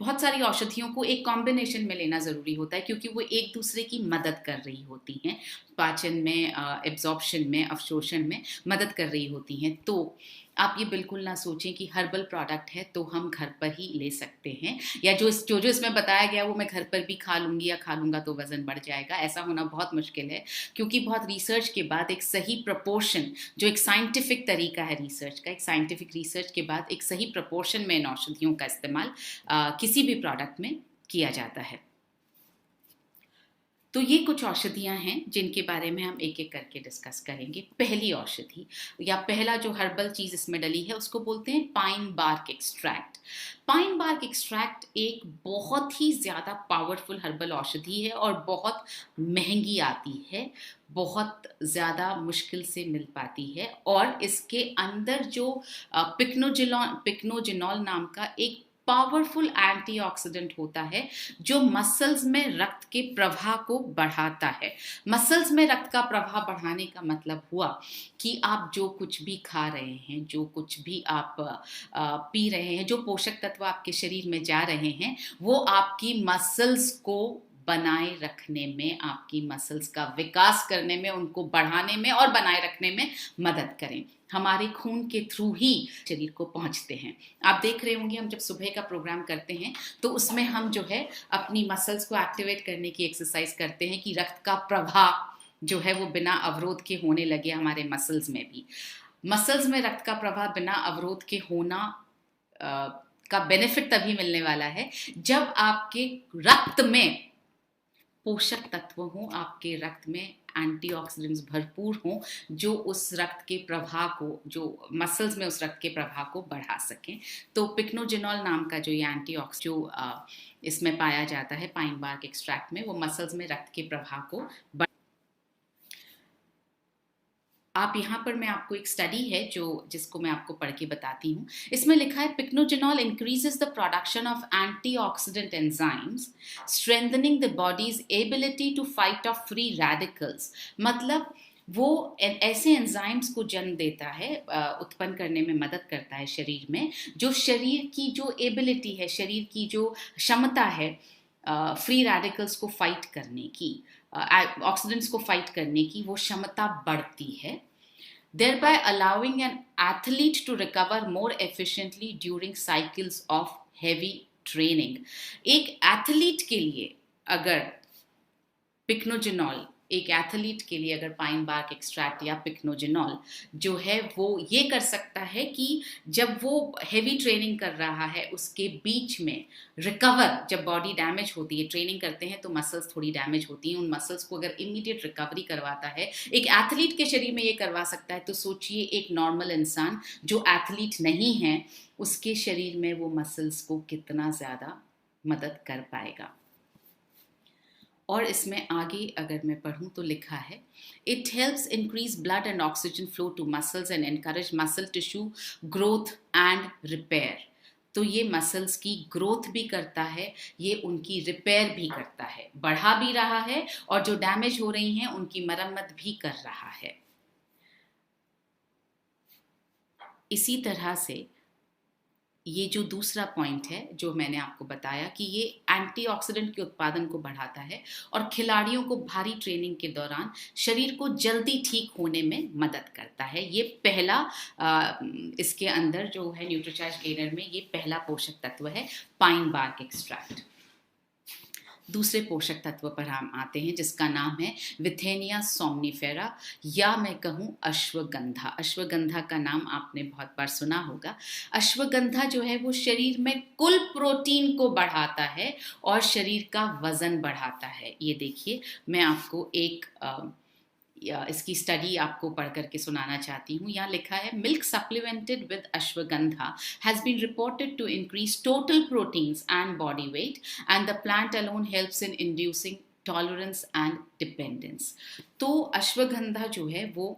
बहुत सारी औषधियों को एक कॉम्बिनेशन में लेना ज़रूरी होता है क्योंकि वो एक दूसरे की मदद कर रही होती हैं, पाचन में, एब्जॉर्प्शन में, अवशोषण में मदद कर रही होती हैं। तो आप ये बिल्कुल ना सोचें कि हर्बल प्रोडक्ट है तो हम घर पर ही ले सकते हैं, या जो इसमें बताया गया वो मैं घर पर भी खा लूँगी या खा लूँगा तो वज़न बढ़ जाएगा, ऐसा होना बहुत मुश्किल है। क्योंकि बहुत रिसर्च के बाद एक सही प्रपोर्शन, जो एक साइंटिफिक तरीका है रिसर्च का, एक साइंटिफिक रिसर्च के बाद एक सही प्रपोर्शन में इन औषधियों का इस्तेमाल किसी भी प्रोडक्ट में किया जाता है। तो ये कुछ औषधियाँ हैं जिनके बारे में हम एक एक करके डिस्कस करेंगे। पहली औषधि या पहला जो हर्बल चीज़ इसमें डली है उसको बोलते हैं pine bark extract. Pine bark extract एक बहुत ही ज़्यादा पावरफुल हर्बल औषधि है और बहुत महंगी आती है, बहुत ज़्यादा मुश्किल से मिल पाती है। और इसके अंदर जो पिक्नोजिनॉल नाम का एक पावरफुल एंटीऑक्सीडेंट होता है जो मसल्स में रक्त के प्रवाह को बढ़ाता है। मसल्स में रक्त का प्रवाह बढ़ाने का मतलब हुआ कि आप जो कुछ भी खा रहे हैं, जो कुछ भी आप पी रहे हैं, जो पोषक तत्व आपके शरीर में जा रहे हैं, वो आपकी मसल्स को बनाए रखने में, आपकी मसल्स का विकास करने में, उनको बढ़ाने में और बनाए रखने में मदद करें। हमारे खून के थ्रू ही शरीर को पहुंचते हैं। आप देख रहे होंगे हम जब सुबह का प्रोग्राम करते हैं तो उसमें हम जो है अपनी मसल्स को एक्टिवेट करने की एक्सरसाइज करते हैं कि रक्त का प्रवाह जो है वो बिना अवरोध के होने लगे हमारे मसल्स में भी। मसल्स में रक्त का प्रवाह बिना अवरोध के होना का बेनिफिट तभी मिलने वाला है जब आपके रक्त में पोषक तत्व हों, आपके रक्त में एंटीऑक्सीडेंट्स भरपूर हों जो उस रक्त के प्रवाह को, जो मसल्स में उस रक्त के प्रवाह को बढ़ा सकें। तो पिक्नोजिनॉल नाम का जो ये एंटीऑक्सीडेंट जो इसमें पाया जाता है पाइन बार्क एक्सट्रैक्ट में, वो मसल्स में रक्त के प्रवाह को आप यहाँ पर मैं आपको एक स्टडी है जिसको मैं आपको पढ़ के बताती हूँ। इसमें लिखा है pycnogenol increases the production of antioxidant enzymes strengthening the body's ability to fight off free radicals. मतलब वो ऐसे एंजाइम्स को जन्म देता है, उत्पन्न करने में मदद करता है शरीर में, जो शरीर की जो एबिलिटी है, शरीर की जो क्षमता है फ्री रेडिकल्स को फाइट करने की, ऑक्सीडेंट्स को फाइट करने की, वो क्षमता बढ़ती है, thereby allowing an athlete to recover more efficiently during cycles of heavy training। एक एथलीट के लिए अगर पिक्नोजिनॉल, एक एथलीट के लिए अगर पाइन बार्क एक्सट्रैक्ट या पिक्नोजिनॉल जो है वो ये कर सकता है कि जब वो हेवी ट्रेनिंग कर रहा है उसके बीच में रिकवर, जब बॉडी डैमेज होती है, ट्रेनिंग करते हैं तो मसल्स थोड़ी डैमेज होती हैं, उन मसल्स को अगर इमीडिएट रिकवरी करवाता है, एक एथलीट के शरीर में ये करवा सकता है, तो सोचिए एक नॉर्मल इंसान जो एथलीट नहीं है उसके शरीर में वो मसल्स को कितना ज़्यादा मदद कर पाएगा। और इसमें आगे अगर मैं पढ़ूं तो लिखा है it helps increase blood and oxygen flow to muscles and encourage muscle tissue growth and repair. तो ये मसल्स की ग्रोथ भी करता है, ये उनकी रिपेयर भी करता है, बढ़ा भी रहा है और जो डैमेज हो रही हैं उनकी मरम्मत भी कर रहा है। इसी तरह से ये जो दूसरा पॉइंट है जो मैंने आपको बताया कि ये एंटीऑक्सीडेंट के उत्पादन को बढ़ाता है और खिलाड़ियों को भारी ट्रेनिंग के दौरान शरीर को जल्दी ठीक होने में मदद करता है। ये पहला इसके अंदर जो है न्यूट्रीचार्ज गेनर में ये पहला पोषक तत्व है पाइन बार्क एक्सट्रैक्ट। दूसरे पोषक तत्व पर हम आते हैं जिसका नाम है विथेनिया सोमनीफेरा या मैं कहूँ अश्वगंधा। अश्वगंधा का नाम आपने बहुत बार सुना होगा। अश्वगंधा जो है वो शरीर में कुल प्रोटीन को बढ़ाता है और शरीर का वजन बढ़ाता है। ये देखिए मैं आपको एक इसकी स्टडी आपको पढ़ करके सुनाना चाहती हूँ। यहाँ लिखा है milk supplemented with ashwagandha has been reported to increase total proteins and body weight and the plant alone helps in inducing tolerance and dependence. तो अश्वगंधा जो है वो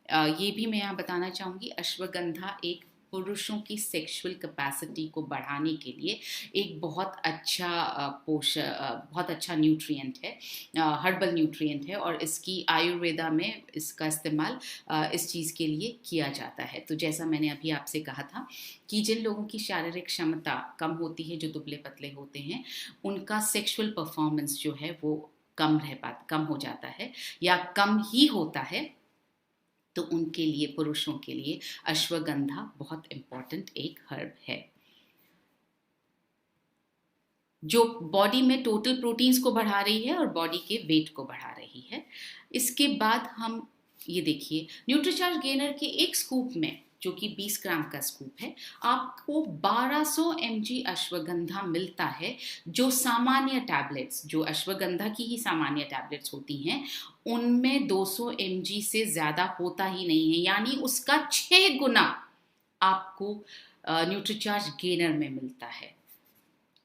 ये भी मैं यहाँ बताना चाहूँगी, अश्वगंधा एक पुरुषों की सेक्सुअल कैपेसिटी को बढ़ाने के लिए एक बहुत अच्छा बहुत अच्छा न्यूट्रिएंट है, हर्बल न्यूट्रिएंट है, और इसकी आयुर्वेदा में इसका इस्तेमाल इस चीज़ के लिए किया जाता है। तो जैसा मैंने अभी आपसे कहा था कि जिन लोगों की शारीरिक क्षमता कम होती है, जो दुबले पतले होते हैं, उनका सेक्सुअल परफॉर्मेंस जो है वो कम हो जाता है या कम ही होता है, तो उनके लिए, पुरुषों के लिए अश्वगंधा बहुत इम्पॉर्टेंट एक हर्ब है जो बॉडी में टोटल प्रोटीन्स को बढ़ा रही है और बॉडी के वेट को बढ़ा रही है। इसके बाद हम ये देखिए, न्यूट्रीचार्ज गेनर के एक स्कूप में, जो कि 20 ग्राम का स्कूप है, आपको 1200 mg अश्वगंधा मिलता है, जो सामान्य टैबलेट्स, जो अश्वगंधा की ही सामान्य टैबलेट्स होती हैं, उनमें 200 mg से ज़्यादा होता ही नहीं है, यानी उसका 6 गुना आपको न्यूट्रीचार्ज गेनर में मिलता है।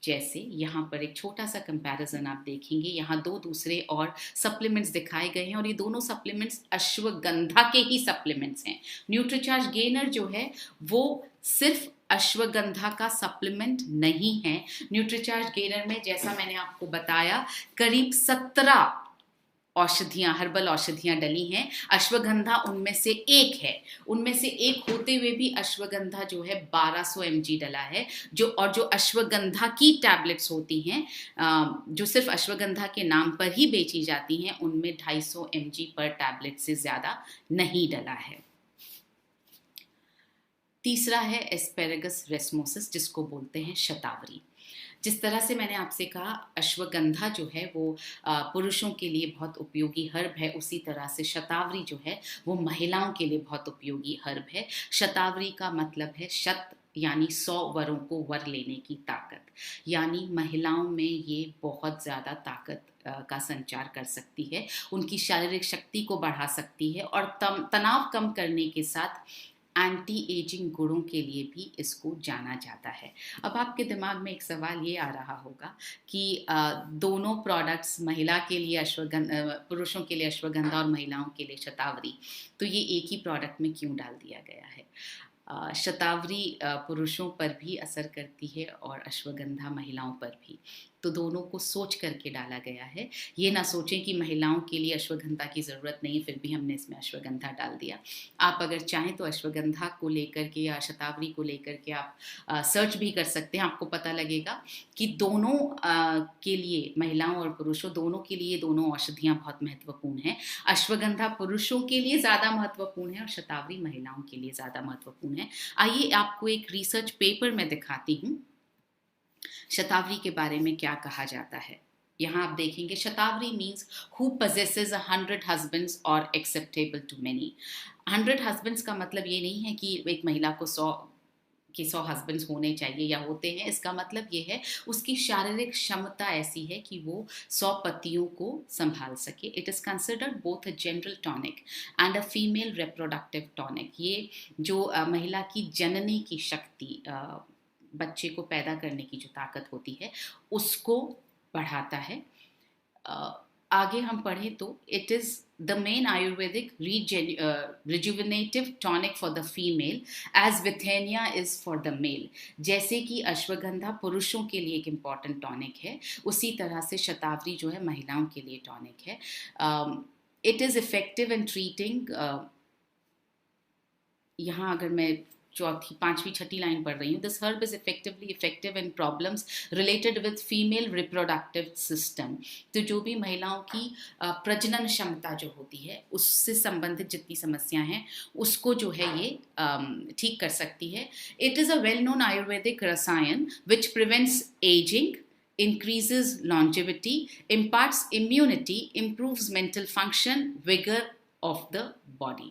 जैसे यहाँ पर एक छोटा सा कंपैरिजन आप देखेंगे, यहाँ दो दूसरे और सप्लीमेंट्स दिखाए गए हैं और ये दोनों सप्लीमेंट्स अश्वगंधा के ही सप्लीमेंट्स हैं। न्यूट्रीचार्ज गेनर जो है वो सिर्फ अश्वगंधा का सप्लीमेंट नहीं है। न्यूट्रीचार्ज गेनर में, जैसा मैंने आपको बताया, करीब 17 औषधियाँ, हर्बल औषधियाँ डली हैं। अश्वगंधा उनमें से एक है। उनमें से एक होते हुए भी अश्वगंधा जो है 1200 mg डला है। जो अश्वगंधा की टैबलेट्स होती हैं, जो सिर्फ अश्वगंधा के नाम पर ही बेची जाती हैं, उनमें 250 mg पर टैबलेट से ज़्यादा नहीं डला है। तीसरा है एस्पेरेगस रेसमोसिस, जिसको बोलते हैं शतावरी। जिस तरह से मैंने आपसे कहा अश्वगंधा जो है वो पुरुषों के लिए बहुत उपयोगी हर्ब है, उसी तरह से शतावरी जो है वो महिलाओं के लिए बहुत उपयोगी हर्ब है। शतावरी का मतलब है शत, यानी 100 वरों को वर लेने की ताकत, यानी महिलाओं में ये बहुत ज़्यादा ताकत का संचार कर सकती है, उनकी शारीरिक शक्ति को बढ़ा सकती है और तनाव कम करने के साथ एंटी एजिंग गुणों के लिए भी इसको जाना जाता है। अब आपके दिमाग में एक सवाल ये आ रहा होगा कि दोनों प्रोडक्ट्स, महिला के लिए पुरुषों के लिए अश्वगंधा और महिलाओं के लिए शतावरी, तो ये एक ही प्रोडक्ट में क्यों डाल दिया गया है? शतावरी पुरुषों पर भी असर करती है और अश्वगंधा महिलाओं पर भी, तो दोनों को सोच करके डाला गया है। ये ना सोचें कि महिलाओं के लिए अश्वगंधा की ज़रूरत नहीं, फिर भी हमने इसमें अश्वगंधा डाल दिया। आप अगर चाहें तो अश्वगंधा को लेकर के या शतावरी को लेकर के आप सर्च भी कर सकते हैं। आपको पता लगेगा कि दोनों के लिए, महिलाओं और पुरुषों दोनों के लिए, दोनों औषधियाँ बहुत महत्वपूर्ण हैं। अश्वगंधा पुरुषों के लिए ज़्यादा महत्वपूर्ण है और शतावरी महिलाओं के लिए ज़्यादा महत्वपूर्ण है। आइए आपको एक रिसर्च पेपर में दिखाती हूँ शतावरी के बारे में क्या कहा जाता है। यहाँ आप देखेंगे शतावरी means who possesses 100 husbands or acceptable to many। 100 husbands का मतलब ये नहीं है कि एक महिला को 100 हस्बैंड्स होने चाहिए या होते हैं। इसका मतलब ये है उसकी शारीरिक क्षमता ऐसी है कि वो 100 पतियों को संभाल सके। It is considered both a general tonic and a female reproductive tonic. ये जो महिला की जननी की शक्ति, बच्चे को पैदा करने की जो ताकत होती है, उसको बढ़ाता है। आगे हम पढ़ें तो it is the main ayurvedic rejuvenative tonic for the female as withania is for the male. जैसे कि अश्वगंधा पुरुषों के लिए एक इम्पॉर्टेंट टॉनिक है, उसी तरह से शतावरी जो है महिलाओं के लिए टॉनिक है। It is effective in treating, यहाँ अगर मैं पांचवी छठी लाइन पढ़ रही हूँ, this herb is effective in problems related with female reproductive system. तो जो भी महिलाओं की प्रजनन क्षमता जो होती है, उससे संबंधित जितनी समस्याएं हैं, उसको जो है ये ठीक कर सकती है। It is a well known ayurvedic rasayan which prevents ageing, increases longevity, imparts immunity, improves mental function, vigor of the body।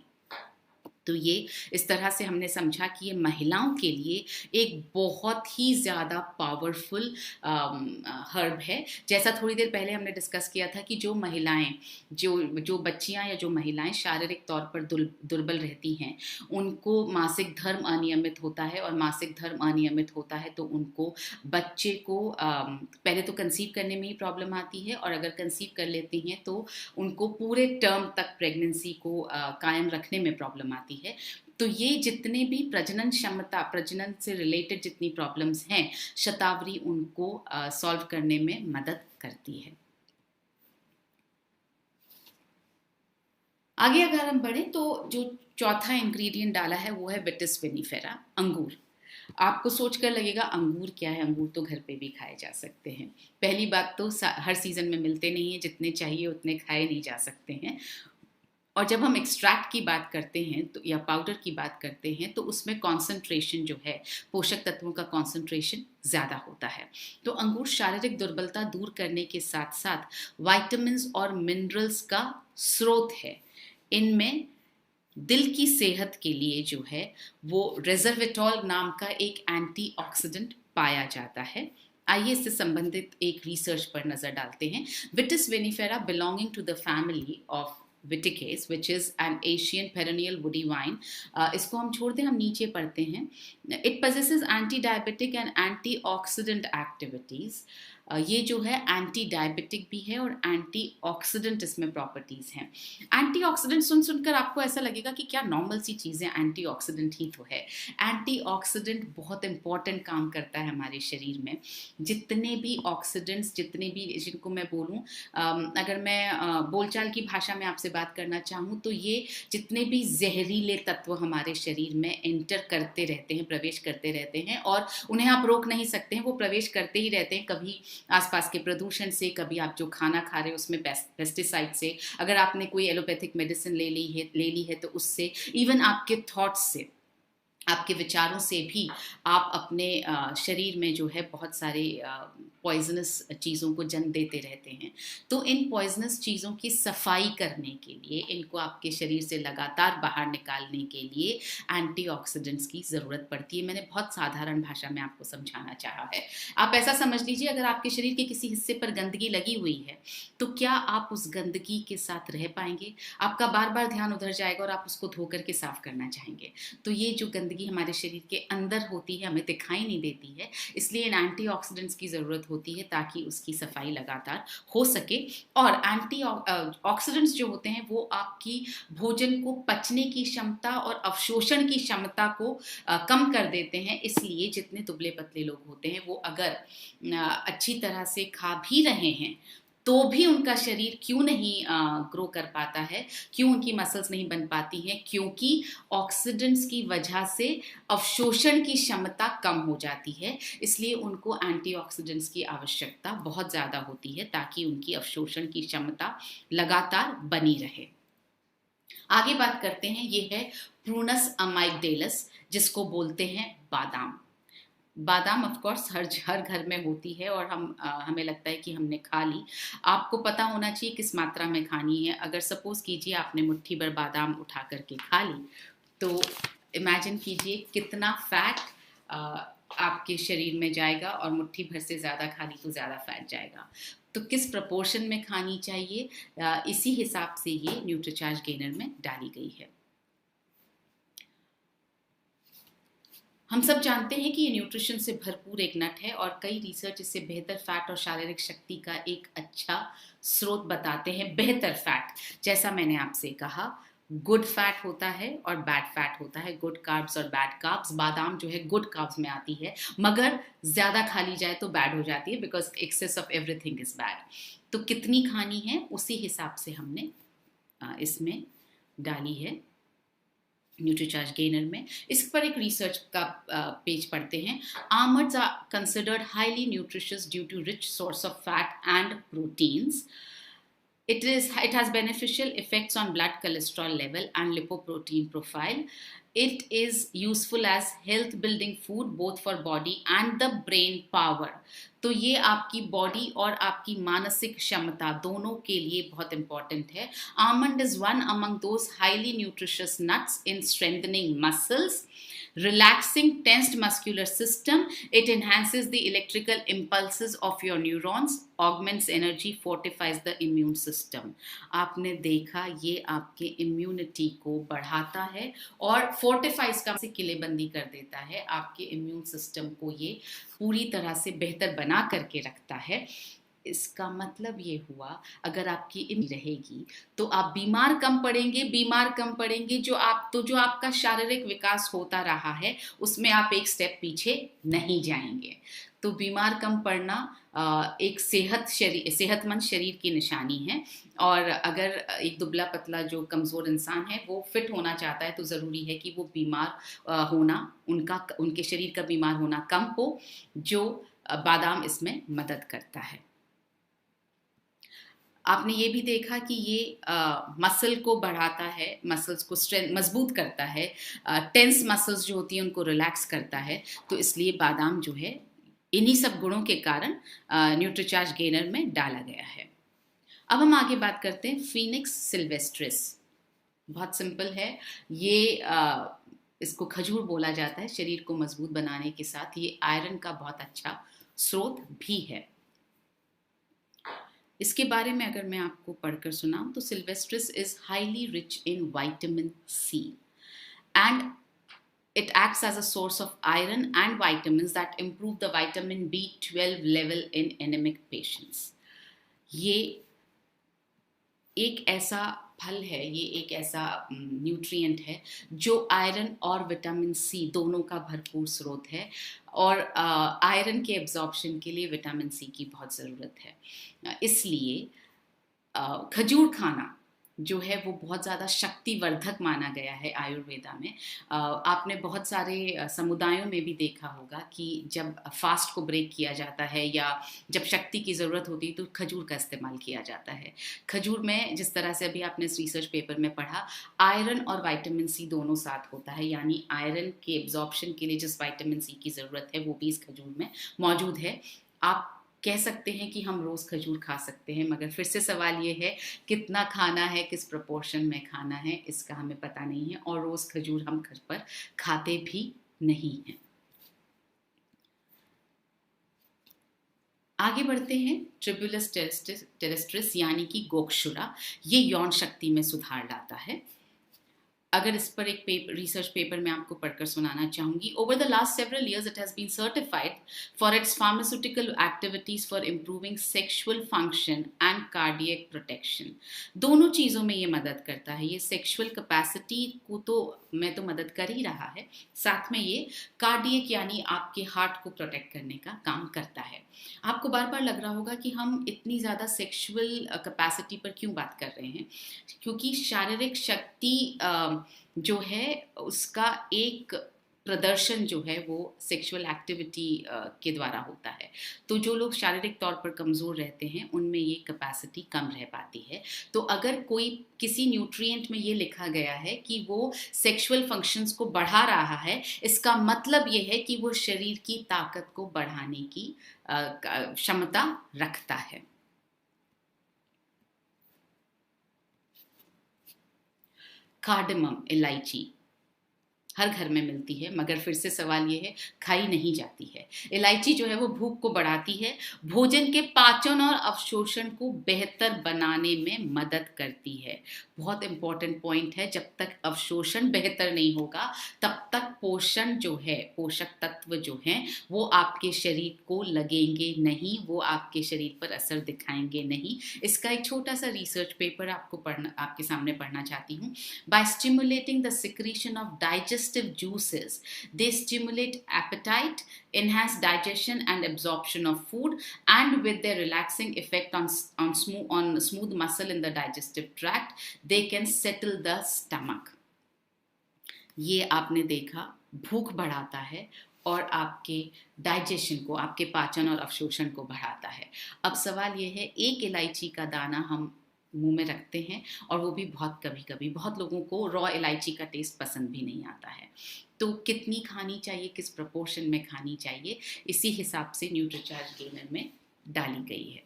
तो ये इस तरह से हमने समझा कि ये महिलाओं के लिए एक बहुत ही ज़्यादा पावरफुल हर्ब है। जैसा थोड़ी देर पहले हमने डिस्कस किया था कि जो महिलाएं, जो बच्चियां या जो महिलाएं शारीरिक तौर पर दुर्बल रहती हैं, उनको मासिक धर्म अनियमित होता है, और मासिक धर्म अनियमित होता है तो उनको बच्चे को पहले तो कंसीव करने में ही प्रॉब्लम आती है, और अगर कंसीव कर लेती हैं तो उनको पूरे टर्म तक प्रेगनेंसी को कायम रखने में प्रॉब्लम आती है। तो ये जितने भी प्रजनन क्षमता, प्रजनन से रिलेटेड जितनी प्रॉब्लम्स हैं, शतावरी उनको सॉल्व करने में मदद करती है। आगे अगर हम बढ़ें तो जो चौथा इंग्रेडिएंट डाला है वो है विटिस विनिफेरा, अंगूर। आपको सोचकर लगेगा अंगूर क्या है, अंगूर तो घर पे भी खाए जा सकते हैं। पहली बात तो हर सीजन में मिलते नहीं है, जितने चाहिए उतने खाए नहीं जा सकते हैं। और जब हम एक्सट्रैक्ट की बात करते हैं तो या पाउडर की बात करते हैं तो उसमें कॉन्सेंट्रेशन जो है, पोषक तत्वों का कॉन्सेंट्रेशन ज़्यादा होता है। तो अंगूर शारीरिक दुर्बलता दूर करने के साथ साथ वाइटामिन्स और मिनरल्स का स्रोत है। इनमें दिल की सेहत के लिए जो है वो रेजर्वेटॉल नाम का एक एंटीऑक्सीडेंट पाया जाता है। आइए इससे संबंधित एक रिसर्च पर नजर डालते हैं। Vitis vinifera belonging to the family of vitaceae which is an Asian perennial woody vine. इसको हम छोड़ दें, हम नीचे पढ़ते हैं। It possesses anti diabetic and antioxidant activities. ये जो है एंटी डायबिटिक भी है और एंटीऑक्सीडेंट इसमें प्रॉपर्टीज हैं। एंटीऑक्सीडेंट सुनकर आपको ऐसा लगेगा कि क्या नॉर्मल सी चीज़ें, एंटीऑक्सीडेंट ही तो है। एंटीऑक्सीडेंट बहुत इंपॉर्टेंट काम करता है हमारे शरीर में। जितने भी ऑक्सीडेंट्स, जितने भी, जिनको मैं बोलूँ, अगर मैं बोलचाल की भाषा में आपसे बात करना चाहूँ तो ये जितने भी जहरीले तत्व हमारे शरीर में एंटर करते रहते हैं, प्रवेश करते रहते हैं और उन्हें आप रोक नहीं सकते हैं, वो प्रवेश करते ही रहते हैं। कभी आसपास के प्रदूषण से, कभी आप जो खाना खा रहे हो उसमें पेस्टिसाइड से, अगर आपने कोई एलोपैथिक मेडिसिन ले ली है तो उससे, इवन आपके थॉट्स से, आपके विचारों से भी आप अपने शरीर में जो है बहुत सारे पॉइजनस चीज़ों को जन्म देते रहते हैं। तो इन पॉइजनस चीज़ों की सफाई करने के लिए, इनको आपके शरीर से लगातार बाहर निकालने के लिए एंटीऑक्सीडेंट्स की ज़रूरत पड़ती है। मैंने बहुत साधारण भाषा में आपको समझाना चाहा है। आप ऐसा समझ लीजिए, अगर आपके शरीर के किसी हिस्से पर गंदगी लगी हुई है तो क्या आप उस गंदगी के साथ रह पाएंगे? आपका बार बार ध्यान उधर जाएगा और आप उसको धो करके साफ करना चाहेंगे। तो ये जो गंदगी हमारे शरीर के अंदर होती है, हमें दिखाई नहीं देती है, इसलिए इन एंटीऑक्सीडेंट्स की ज़रूरत होती है ताकि उसकी सफाई लगातार हो सके। और एंटीऑक्सीडेंट्स जो होते हैं वो आपकी भोजन को पचने की क्षमता और अवशोषण की क्षमता को कम कर देते हैं। इसलिए जितने दुबले पतले लोग होते हैं वो अगर अच्छी तरह से खा भी रहे हैं तो भी उनका शरीर क्यों नहीं ग्रो कर पाता है, क्यों उनकी मसल्स नहीं बन पाती हैं? क्योंकि ऑक्सीडेंट्स की वजह से अवशोषण की क्षमता कम हो जाती है। इसलिए उनको एंटीऑक्सीडेंट्स की आवश्यकता बहुत ज़्यादा होती है ताकि उनकी अवशोषण की क्षमता लगातार बनी रहे। आगे बात करते हैं, ये है प्रूनस अमाइगडेलस, जिसको बोलते हैं बादाम। बादाम ऑफ कोर्स हर घर में होती है और हमें लगता है कि हमने खा ली। आपको पता होना चाहिए किस मात्रा में खानी है। अगर सपोज कीजिए आपने मुट्ठी भर बादाम उठा करके खा ली तो इमेजिन कीजिए कितना फैट आपके शरीर में जाएगा, और मुट्ठी भर से ज़्यादा खा ली तो ज़्यादा फैट जाएगा। तो किस प्रपोर्शन में खानी चाहिए, इसी हिसाब से ये न्यूट्रीचार्ज गेनर में डाली गई है। हम सब जानते हैं कि ये न्यूट्रिशन से भरपूर एक नट है और कई रिसर्च इसे बेहतर फैट और शारीरिक शक्ति का एक अच्छा स्रोत बताते हैं। बेहतर फैट, जैसा मैंने आपसे कहा, गुड फैट होता है और बैड फैट होता है, गुड कार्ब्स और बैड कार्ब्स। बादाम जो है गुड कार्ब्स में आती है, मगर ज़्यादा खा ली जाए तो बैड हो जाती है, because excess of everything is bad. तो कितनी खानी है उसी हिसाब से हमने इसमें डाली है न्यूट्रीचार्ज गेनर में। इस पर एक रिसर्च का पेज पढ़ते हैं। Almonds are considered highly nutritious due to rich source of fat and proteins. It has beneficial effects on blood cholesterol level and lipoprotein profile. It is useful as health building food both for body and the brain power. तो ये आपकी body और आपकी मानसिक क्षमता दोनों के लिए बहुत इंपॉर्टेंट है। Almond is one among those highly nutritious nuts in strengthening muscles, relaxing tensed muscular system. It enhances the electrical impulses of your neurons, augments energy, fortifies the immune system. आपने देखा, ये आपके इम्यूनिटी को बढ़ाता है और फोर्टिफाइज का से किलेबंदी कर देता है। आपके इम्यून सिस्टम को ये पूरी तरह से बेहतर बना करके रखता है। इसका मतलब ये हुआ, अगर आपकी इम्यूनिटी रहेगी तो आप बीमार कम पड़ेंगे, जो आपका शारीरिक विकास होता रहा है उसमें आप एक स्टेप पीछे नहीं जाएंगे। तो बीमार कम पड़ना एक सेहतमंद शरीर की निशानी है। और अगर एक दुबला पतला जो कमज़ोर इंसान है वो फिट होना चाहता है तो ज़रूरी है कि वो बीमार होना उनके शरीर का बीमार होना कम हो, जो बादाम इसमें मदद करता है। आपने ये भी देखा कि ये मसल को बढ़ाता है, मसल्स को स्ट्रेंथ मजबूत करता है, टेंस मसल्स जो होती हैं उनको रिलैक्स करता है। तो इसलिए बादाम जो है इन्हीं सब गुणों के कारण न्यूट्रीचार्ज गेनर में डाला गया है। अब हम आगे बात करते हैं फिनिक्स सिल्वेस्ट्रिस। बहुत सिंपल है ये, इसको खजूर बोला जाता है। शरीर को मजबूत बनाने के साथ ये आयरन का बहुत अच्छा स्रोत भी है। इसके बारे में अगर मैं आपको पढ़कर सुनाऊं तो sylvestris is highly rich in vitamin C and it acts as a source of iron and vitamins that improve the vitamin B12 level in anemic patients. ये एक ऐसा फल है, ये एक ऐसा न्यूट्रिएंट है जो आयरन और विटामिन सी दोनों का भरपूर स्रोत है। और आयरन के एब्जॉर्प्शन के लिए विटामिन सी की बहुत ज़रूरत है। इसलिए खजूर खाना जो है वो बहुत ज़्यादा शक्तिवर्धक माना गया है आयुर्वेदा में। आपने बहुत सारे समुदायों में भी देखा होगा कि जब फास्ट को ब्रेक किया जाता है या जब शक्ति की ज़रूरत होती है तो खजूर का इस्तेमाल किया जाता है। खजूर में जिस तरह से अभी आपने इस रिसर्च पेपर में पढ़ा, आयरन और विटामिन सी दोनों साथ होता है, यानी आयरन के एब्जॉर्प्शन के लिए जिस विटामिन सी की ज़रूरत है वो भी इस खजूर में मौजूद है। आप कह सकते हैं कि हम रोज़ खजूर खा सकते हैं, मगर फिर से सवाल ये है कितना खाना है, किस प्रोपोर्शन में खाना है, इसका हमें पता नहीं है। और रोज़ खजूर हम घर पर खाते भी नहीं हैं। आगे बढ़ते हैं। ट्रिब्यूलस टेरेस्ट्रिस यानी कि गोक्षुरा, ये यौन शक्ति में सुधार लाता है। अगर इस पर एक रिसर्च पेपर मैं आपको पढ़कर सुनाना चाहूँगी। Over the last several years it has been certified for its pharmaceutical activities for improving sexual function and cardiac protection. दोनों चीज़ों में ये मदद करता है। ये सेक्शुअल कैपेसिटी को तो मदद कर ही रहा है, साथ में ये कार्डियक यानी आपके हार्ट को प्रोटेक्ट करने का काम करता है। आपको बार बार लग रहा होगा कि हम इतनी ज़्यादा सेक्शुअल कैपेसिटी पर क्यों बात कर रहे हैं, क्योंकि शारीरिक शक्ति जो है उसका एक प्रदर्शन जो है वो सेक्सुअल एक्टिविटी के द्वारा होता है। तो जो लोग शारीरिक तौर पर कमज़ोर रहते हैं उनमें ये कैपेसिटी कम रह पाती है। तो अगर कोई किसी न्यूट्रिएंट में ये लिखा गया है कि वो सेक्सुअल फंक्शंस को बढ़ा रहा है, इसका मतलब ये है कि वो शरीर की ताकत को बढ़ाने की क्षमता रखता है। कार्डमम, इलायची हर घर में मिलती है, मगर फिर से सवाल ये है खाई नहीं जाती है। इलायची जो है वो भूख को बढ़ाती है, भोजन के पाचन और अवशोषण को बेहतर बनाने में मदद करती है। बहुत इंपॉर्टेंट पॉइंट है, जब तक अवशोषण बेहतर नहीं होगा तब तक पोषण जो है, पोषक तत्व जो हैं वो आपके शरीर को लगेंगे नहीं, वो आपके शरीर पर असर दिखाएंगे नहीं। इसका एक छोटा सा रिसर्च पेपर आपके सामने पढ़ना चाहती हूँ। By stimulating the secretion of digestive juices, they stimulate appetite, enhance digestion and absorption of food, and with their relaxing effect on smooth muscle in the digestive tract, they can settle the stomach. ये आपने देखा, भूख बढ़ाता है और आपके digestion को, आपके पाचन और अवशोषण को बढ़ाता है। अब सवाल ये है, एक इलायची का दाना हम मुंह में रखते हैं और वो भी बहुत कभी-कभी, बहुत लोगों को रॉ इलायची का टेस्ट पसंद भी नहीं आता है। तो कितनी खानी चाहिए, किस प्रोपोर्शन में खानी चाहिए, इसी हिसाब से न्यूट्रीचार्ज गेनर में डाली गई है।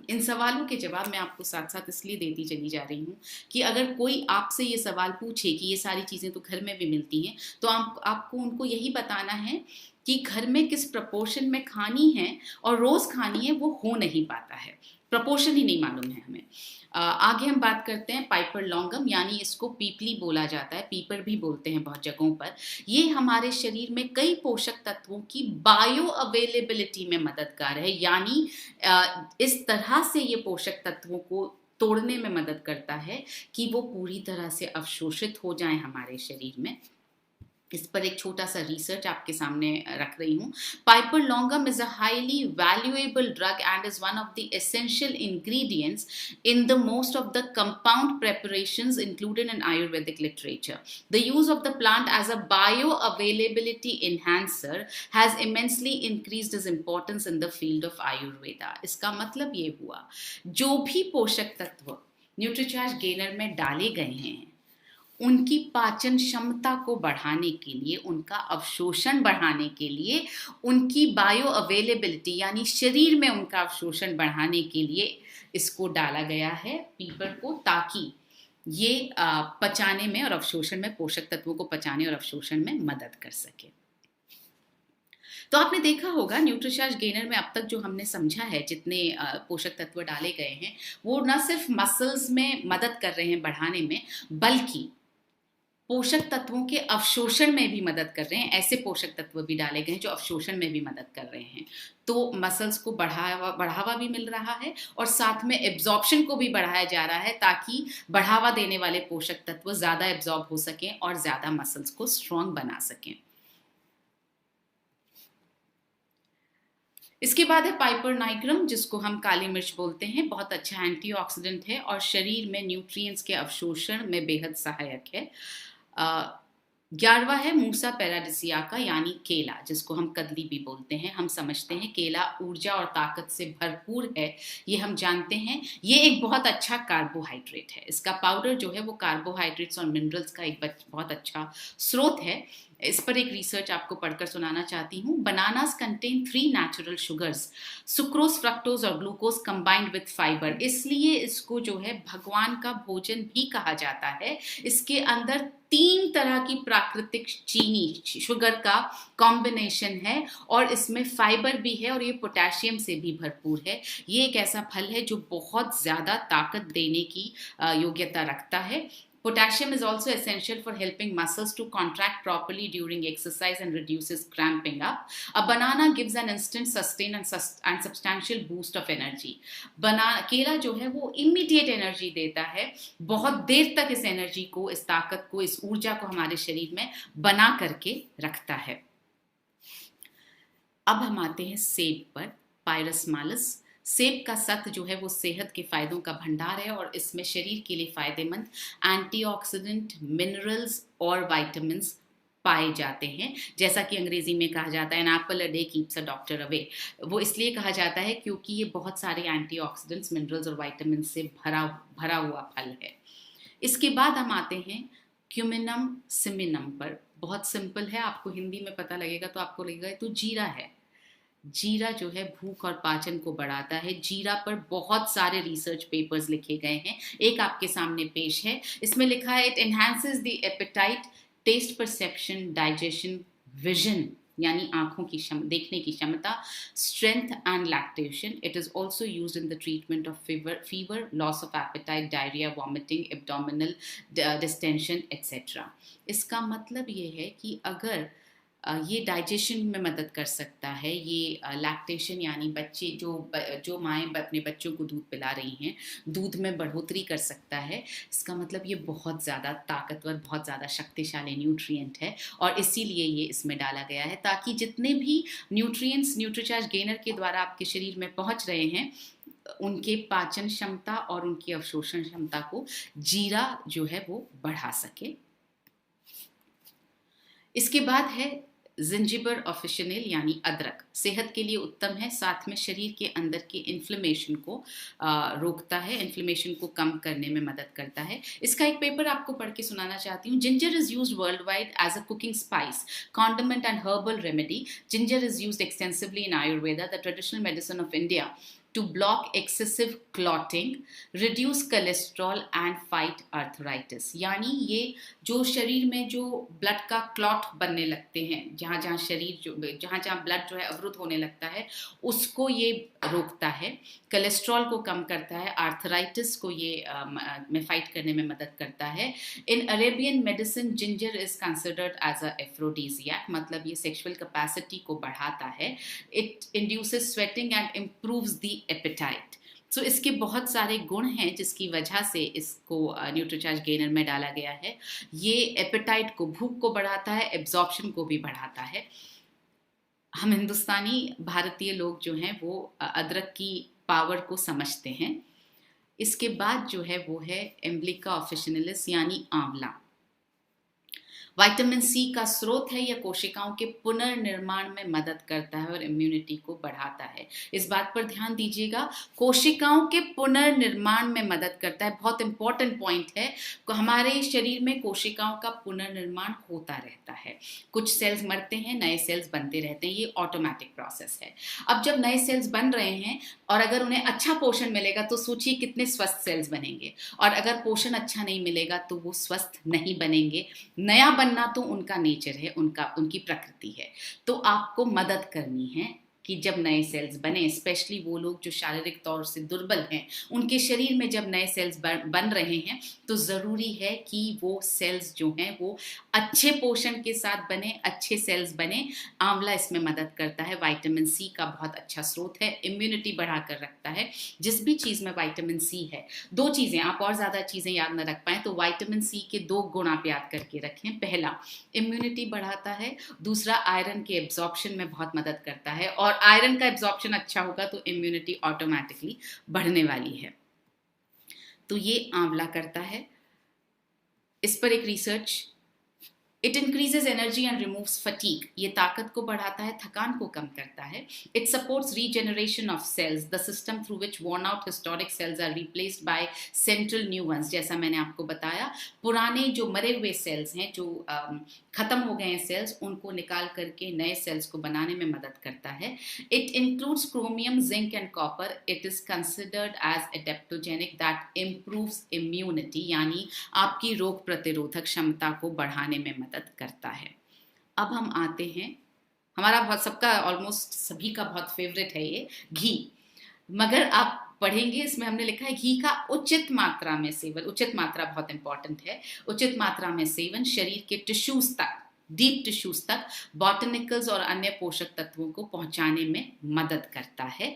इन सवालों के जवाब मैं आपको साथ साथ इसलिए देती चली जा रही हूँ कि अगर कोई आपसे ये सवाल पूछे कि ये सारी चीज़ें तो घर में भी मिलती हैं, तो आपको उनको यही बताना है कि घर में किस प्रपोर्शन में खानी है और रोज़ खानी है, वो हो नहीं पाता है। प्रपोर्शन ही नहीं मालूम है हमें। आगे हम बात करते हैं पाइपर लॉन्गम, यानी इसको पीपली बोला जाता है, पीपर भी बोलते हैं बहुत जगहों पर। ये हमारे शरीर में कई पोषक तत्वों की बायो अवेलेबिलिटी में मददगार है, यानी इस तरह से ये पोषक तत्वों को तोड़ने में मदद करता है कि वो पूरी तरह से अवशोषित हो जाएं हमारे शरीर में। इस पर एक छोटा सा रिसर्च आपके सामने रख रही हूँ। Piper longum is a highly valuable drug and is one of the essential ingredients in the most of the compound preparations included in ayurvedic literature. The use of the plant as a bio availability enhancer has immensely increased is importance in the field of Ayurveda. इसका मतलब ये हुआ, जो भी पोषक तत्व Nutricharge gainer में डाले गए हैं उनकी पाचन क्षमता को बढ़ाने के लिए, उनका अवशोषण बढ़ाने के लिए, उनकी बायो अवेलेबिलिटी यानी शरीर में उनका अवशोषण बढ़ाने के लिए इसको डाला गया है पीपर को, ताकि ये पचाने में और अवशोषण में, पोषक तत्वों को पचाने और अवशोषण में मदद कर सके। तो आपने देखा होगा न्यूट्रीचार्ज गेनर में अब तक जो हमने समझा है, जितने पोषक तत्व डाले गए हैं वो न सिर्फ मसल्स में मदद कर रहे हैं बढ़ाने में, बल्कि पोषक तत्वों के अवशोषण में भी मदद कर रहे हैं। ऐसे पोषक तत्व भी डाले गए हैं जो अवशोषण में भी मदद कर रहे हैं। तो मसल्स को बढ़ावा भी मिल रहा है और साथ में एब्जॉर्प्शन को भी बढ़ाया जा रहा है, ताकि बढ़ावा देने वाले पोषक तत्व ज़्यादा एब्जॉर्ब हो सकें और ज़्यादा मसल्स को स्ट्रॉन्ग बना सकें। इसके बाद है पाइपर नाइग्रम, जिसको हम काली मिर्च बोलते हैं। बहुत अच्छा एंटीऑक्सीडेंट है और शरीर में न्यूट्रिएंट्स के अवशोषण में बेहद सहायक है। 11वां है मूसा पैराडिसियाका यानी केला, जिसको हम कदली भी बोलते हैं। हम समझते हैं केला ऊर्जा और ताकत से भरपूर है, ये हम जानते हैं। ये एक बहुत अच्छा कार्बोहाइड्रेट है। इसका पाउडर जो है वो कार्बोहाइड्रेट्स और मिनरल्स का एक बहुत अच्छा स्रोत है। इस पर एक रिसर्च आपको पढ़कर सुनाना चाहती हूँ। Bananas contain 3 natural sugars, sucrose, fructose और ग्लूकोज कंबाइंड विद फाइबर। इसलिए इसको जो है भगवान का भोजन भी कहा जाता है। इसके अंदर 3 तरह की प्राकृतिक चीनी शुगर का कॉम्बिनेशन है और इसमें फाइबर भी है और ये पोटेशियम से भी भरपूर है। ये एक ऐसा फल है जो बहुत ज़्यादा ताकत देने की योग्यता रखता है। Potassium is also essential for helping muscles to contract properly during exercise and reduces cramping up. A banana gives an instant, sustained and substantial boost of energy. केला जो है वो immediate energy देता है, बहुत देर तक इस energy को, इस ताकत को, इस ऊर्जा को हमारे शरीर में बना करके रखता है। अब हम आते हैं सेब पर, पायरस मालस। सेब का सत्व जो है वो सेहत के फायदों का भंडार है और इसमें शरीर के लिए फायदेमंद एंटीऑक्सीडेंट, मिनरल्स और विटामिन्स पाए जाते हैं। जैसा कि अंग्रेजी में कहा जाता है, an apple a day keeps a doctor away. वो इसलिए कहा जाता है क्योंकि ये बहुत सारे एंटीऑक्सीडेंट्स, मिनरल्स और विटामिन से भरा हुआ फल है। इसके बाद हम आते हैं क्यूमिनम सिमिनम पर। बहुत सिंपल है, आपको हिंदी में पता लगेगा तो आपको लगेगा तो जीरा है। जीरा जो है भूख और पाचन को बढ़ाता है। जीरा पर बहुत सारे रिसर्च पेपर्स लिखे गए हैं, एक आपके सामने पेश है। इसमें लिखा है it enhances the appetite, taste perception, digestion, vision यानी आंखों की देखने की क्षमता, strength and lactation. It is also used in the treatment of fever, loss of appetite, diarrhoea, vomiting, abdominal distension etcetera. इसका मतलब ये है कि अगर ये डाइजेशन में मदद कर सकता है, ये लैक्टेशन यानी बच्चे जो माएँ अपने बच्चों को दूध पिला रही हैं, दूध में बढ़ोतरी कर सकता है। इसका मतलब ये बहुत ज़्यादा ताकतवर, बहुत ज़्यादा शक्तिशाली न्यूट्रिएंट है और इसीलिए ये इसमें डाला गया है, ताकि जितने भी न्यूट्रिएंट्स न्यूट्रीचार्ज गेनर के द्वारा आपके शरीर में पहुँच रहे हैं, उनके पाचन क्षमता और उनकी अवशोषण क्षमता को जीरा जो है वो बढ़ा सके। इसके बाद है जिंजिबर ऑफिशिनल यानी अदरक। सेहत के लिए उत्तम है, साथ में शरीर के अंदर के इन्फ्लेमेशन को रोकता है, इन्फ्लेमेशन को कम करने में मदद करता है। इसका एक पेपर आपको पढ़ के सुनाना चाहती हूँ। Ginger is used world wide as a cooking spice, condiment and herbal remedy. Ginger is used extensively in Ayurveda, the traditional medicine of India, to block excessive clotting, reduce cholesterol and fight arthritis। यानी ये जो शरीर में जो blood का clot बनने लगते हैं, जहाँ जहाँ ब्लड जो है अवरुद्ध होने लगता है, उसको ये रोकता है, कोलेस्ट्रॉल को कम करता है, आर्थराइटिस को ये में फाइट करने में मदद करता है। In Arabian medicine ginger is considered as a aphrodisiac, मतलब ये सेक्सुअल कैपेसिटी को बढ़ाता है। It induces sweating and improves the appetite. So इसके बहुत सारे गुण हैं जिसकी वजह से इसको न्यूट्रीचार्ज गेनर में डाला गया है। ये एपेटाइट को, भूख को बढ़ाता है, एब्जॉर्प्शन को भी बढ़ाता है। हम हिंदुस्तानी भारतीय लोग जो हैं वो अदरक की पावर को समझते हैं। इसके बाद जो है वो है एम्ब्लिका ऑफिशिनलिस यानी आंवला। विटामिन सी का स्रोत है, यह कोशिकाओं के पुनर्निर्माण में मदद करता है और इम्यूनिटी को बढ़ाता है। इस बात पर ध्यान दीजिएगा, कोशिकाओं के पुनर्निर्माण में मदद करता है, बहुत इंपॉर्टेंट पॉइंट है। हमारे शरीर में कोशिकाओं का पुनर्निर्माण होता रहता है, कुछ सेल्स मरते हैं, नए सेल्स बनते रहते हैं, ये ऑटोमेटिक प्रोसेस है। अब जब नए सेल्स बन रहे हैं और अगर उन्हें अच्छा पोषण मिलेगा तो सोचिए कितने स्वस्थ सेल्स बनेंगे, और अगर पोषण अच्छा नहीं मिलेगा तो वो स्वस्थ नहीं बनेंगे। नया बनना तो उनका नेचर है, उनकी प्रकृति है। तो आपको मदद करनी है कि जब नए सेल्स बने, स्पेशली वो लोग जो शारीरिक तौर से दुर्बल हैं, उनके शरीर में जब नए सेल्स बन रहे हैं तो ज़रूरी है कि वो सेल्स जो हैं वो अच्छे पोषण के साथ बने, अच्छे सेल्स बने। आंवला इसमें मदद करता है। विटामिन सी का बहुत अच्छा स्रोत है, इम्यूनिटी बढ़ा कर रखता है। जिस भी चीज़ में विटामिन सी है, दो चीज़ें, आप और ज़्यादा चीज़ें याद न रख पाएँ तो विटामिन सी के दो गुण आप याद करके रखें। पहला, इम्यूनिटी बढ़ाता है, दूसरा आयरन के एब्जॉर्प्शन में बहुत मदद करता है, और आयरन का एब्जॉर्प्शन अच्छा होगा तो इम्यूनिटी ऑटोमेटिकली बढ़ने वाली है। तो ये आंवला करता है। इस पर एक research, it increases energy and removes fatigue, ये ताकत को बढ़ाता है, थकान को कम करता है। It supports regeneration of cells, the system through which worn out historic cells are replaced by central new ones. जैसा मैंने आपको बताया, पुराने जो मरे हुए सेल्स हैं, जो खत्म हो गए हैं सेल्स, उनको निकाल करके नए सेल्स को बनाने में मदद करता है। It includes chromium, zinc and copper. It is considered as adaptogenic that improves immunity, यानी आपकी रोग प्रतिरोधक क्षमता को बढ़ाने में मदद करता है। अब हम आते हैं, हमारा बहुत, सबका, ऑलमोस्ट सभी का बहुत फेवरेट है ये घी। मगर आप पढ़ेंगे इसमें हमने लिखा है घी का उचित मात्रा में सेवन। उचित मात्रा बहुत इंपॉर्टेंट है। उचित मात्रा में सेवन शरीर के टिश्यूज तक, डीप टिश्यूज तक बॉटनिकल्स और अन्य पोषक तत्वों को पहुंचाने में मदद करता है।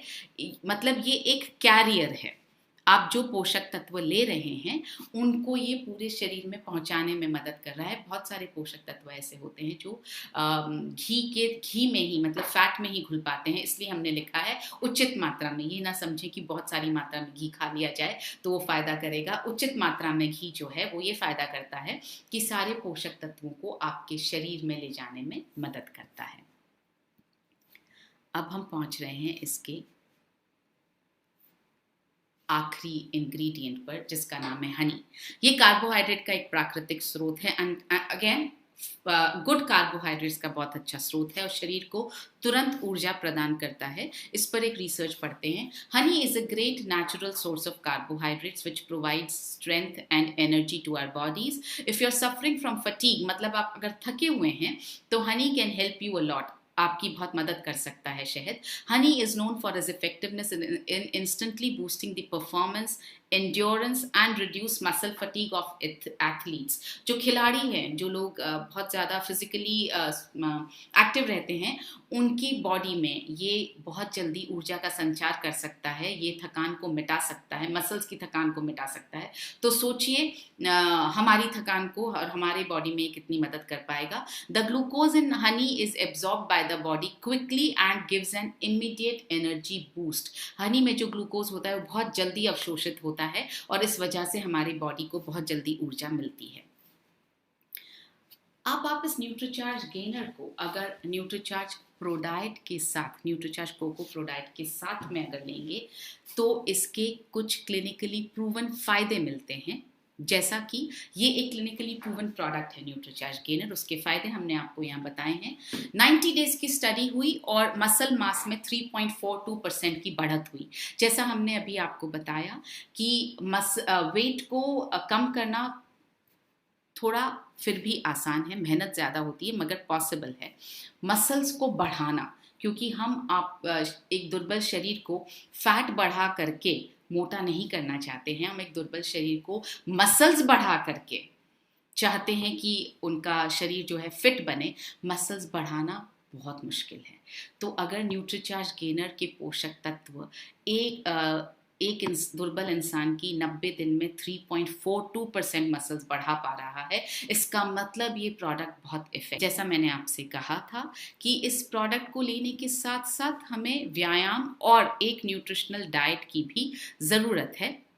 मतलब ये एक कैरियर है, आप जो पोषक तत्व ले रहे हैं उनको ये पूरे शरीर में पहुंचाने में मदद कर रहा है। बहुत सारे पोषक तत्व ऐसे होते हैं जो घी में ही, मतलब फैट में ही घुल पाते हैं, इसलिए हमने लिखा है उचित मात्रा में। ये ना समझें कि बहुत सारी मात्रा में घी खा लिया जाए तो वो फायदा करेगा। उचित मात्रा में घी जो है वो ये फायदा करता है कि सारे पोषक तत्वों को आपके शरीर में ले जाने में मदद करता है। अब हम पहुंच रहे हैं इसके आखिरी इंग्रेडिएंट पर, जिसका नाम है हनी। ये कार्बोहाइड्रेट का एक प्राकृतिक स्रोत है, एंड अगेन गुड कार्बोहाइड्रेट्स का बहुत अच्छा स्रोत है और शरीर को तुरंत ऊर्जा प्रदान करता है। इस पर एक रिसर्च पढ़ते हैं। Honey is a great natural source of carbohydrates which provides strength and energy to our bodies. If you are suffering from fatigue, मतलब आप अगर थके हुए हैं तो honey can help you a lot, आपकी बहुत मदद कर सकता है शहद। Honey is known for is effectiveness in instantly boosting the performance, endurance and reduce muscle fatigue of athletes. जो खिलाड़ी हैं, जो लोग बहुत ज़्यादा फिजिकली एक्टिव रहते हैं, उनकी बॉडी में ये बहुत जल्दी ऊर्जा का संचार कर सकता है, ये थकान को मिटा सकता है, मसल्स की थकान को मिटा सकता है। तो सोचिए हमारी थकान को और हमारे बॉडी में कितनी मदद कर पाएगा। The glucose in honey is absorb by the body quickly and gives an immediate energy boost. Honey में जो ग्लूकोज होता है वो बहुत जल्दी अवशोषित होता है और इस वजह से हमारी बॉडी को बहुत जल्दी ऊर्जा मिलती है। अब आप इस न्यूट्रीचार्ज गेनर को अगर न्यूट्रीचार्ज प्रोडाइट के साथ, न्यूट्रीचार्ज कोको प्रोडाइट के साथ में अगर लेंगे तो इसके कुछ क्लिनिकली प्रूवन फायदे मिलते हैं। जैसा कि ये एक क्लिनिकली प्रूवन प्रोडक्ट है न्यूट्रीचार्ज गेनर, उसके फायदे हमने आपको यहाँ बताए हैं। 90 डेज की स्टडी हुई और मसल मास में 3.42% की बढ़त हुई। जैसा हमने अभी आपको बताया कि वेट को कम करना थोड़ा फिर भी आसान है, मेहनत ज़्यादा होती है, मगर पॉसिबल है। मसल्स को बढ़ाना, क्योंकि हम एक दुर्बल शरीर को फैट बढ़ा करके मोटा नहीं करना चाहते हैं, हम एक दुर्बल शरीर को मसल्स बढ़ा करके चाहते हैं कि उनका शरीर जो है फिट बने। मसल्स बढ़ाना बहुत मुश्किल है। तो अगर न्यूट्रीचार्ज गेनर के पोषक तत्व एक दुर्बल इंसान की 90 दिन में 3.42% मसल्स बढ़ा पा रहा है, इसका मतलब ये प्रोडक्ट बहुत इफेक्टिव। जैसा मैंने आपसे कहा था कि इस प्रोडक्ट को लेने के साथ साथ हमें व्यायाम और एक न्यूट्रिशनल डाइट की भी ज़रूरत है।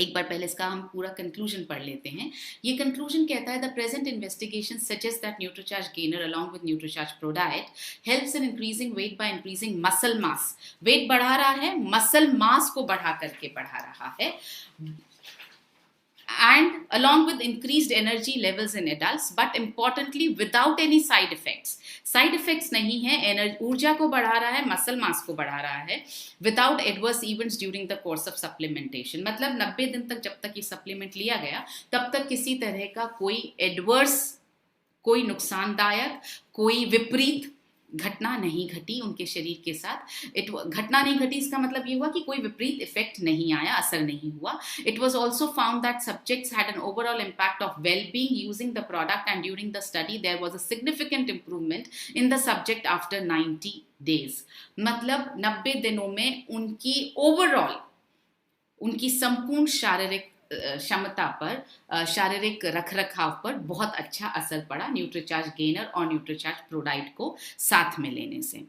एक बार पहले इसका हम पूरा कंक्लूजन पढ़ लेते हैं। ये कंक्लूजन कहता है, the present investigation suggest that Nutricharge gainer along with Nutricharge pro diet helps in increasing weight by increasing muscle mass. Weight बढ़ा रहा है, मसल मास को बढ़ा करके बढ़ा रहा है, and along with increased energy levels in adults, but importantly without any side effects. Side effects नहीं है, ऊर्जा को बढ़ा रहा है, मसल मास को बढ़ा रहा है, without adverse events during the course of supplementation. मतलब 90 दिन तक जब तक ये सप्लीमेंट लिया गया तब तक किसी तरह का कोई नुकसानदायक, कोई विपरीत घटना नहीं घटी उनके शरीर के साथ। घटना नहीं घटी, इसका मतलब ये हुआ कि कोई विपरीत इफेक्ट नहीं आया, असर नहीं हुआ। It was also found that subjects had an overall impact of well being using the product, and during the study there was a significant improvement in the subject after 90 days. मतलब 90 दिनों में उनकी overall, उनकी संपूर्ण शारीरिक क्षमता पर, शारीरिक रखरखाव पर बहुत अच्छा असर पड़ा न्यूट्रीचार्ज गेनर और न्यूट्रीचार्ज प्रोडाइट को साथ में लेने से।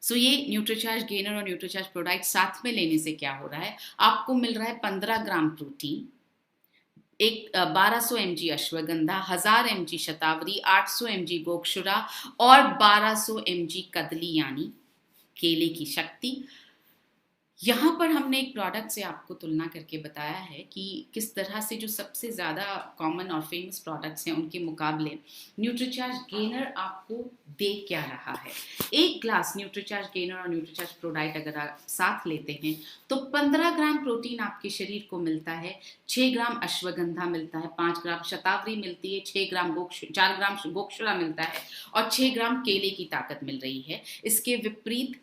सो ये न्यूट्रीचार्ज गेनर और न्यूट्रीचार्ज प्रोडाइट साथ में लेने से क्या हो रहा है, आपको मिल रहा है 15 gram protein, 1200 mg ashwagandha, 1000 mg शतावरी, 800 mg गोक्षुरा और 1200 mg कदली यानी केले की शक्ति। यहाँ पर हमने एक प्रोडक्ट से आपको तुलना करके बताया है कि किस तरह से जो सबसे ज़्यादा कॉमन और फेमस प्रोडक्ट्स हैं उनके मुकाबले न्यूट्रीचार्ज गेनर आपको दे क्या रहा है। एक ग्लास न्यूट्रीचार्ज गेनर और न्यूट्रीचार्ज प्रोडाइट अगर आप साथ लेते हैं तो 15 ग्राम प्रोटीन आपके शरीर को मिलता है, 6 ग्राम अश्वगंधा मिलता है, 5 ग्राम शतावरी मिलती है, 4 ग्राम गोक्षुरा मिलता है और 6 ग्राम केले की ताकत मिल रही है। इसके विपरीत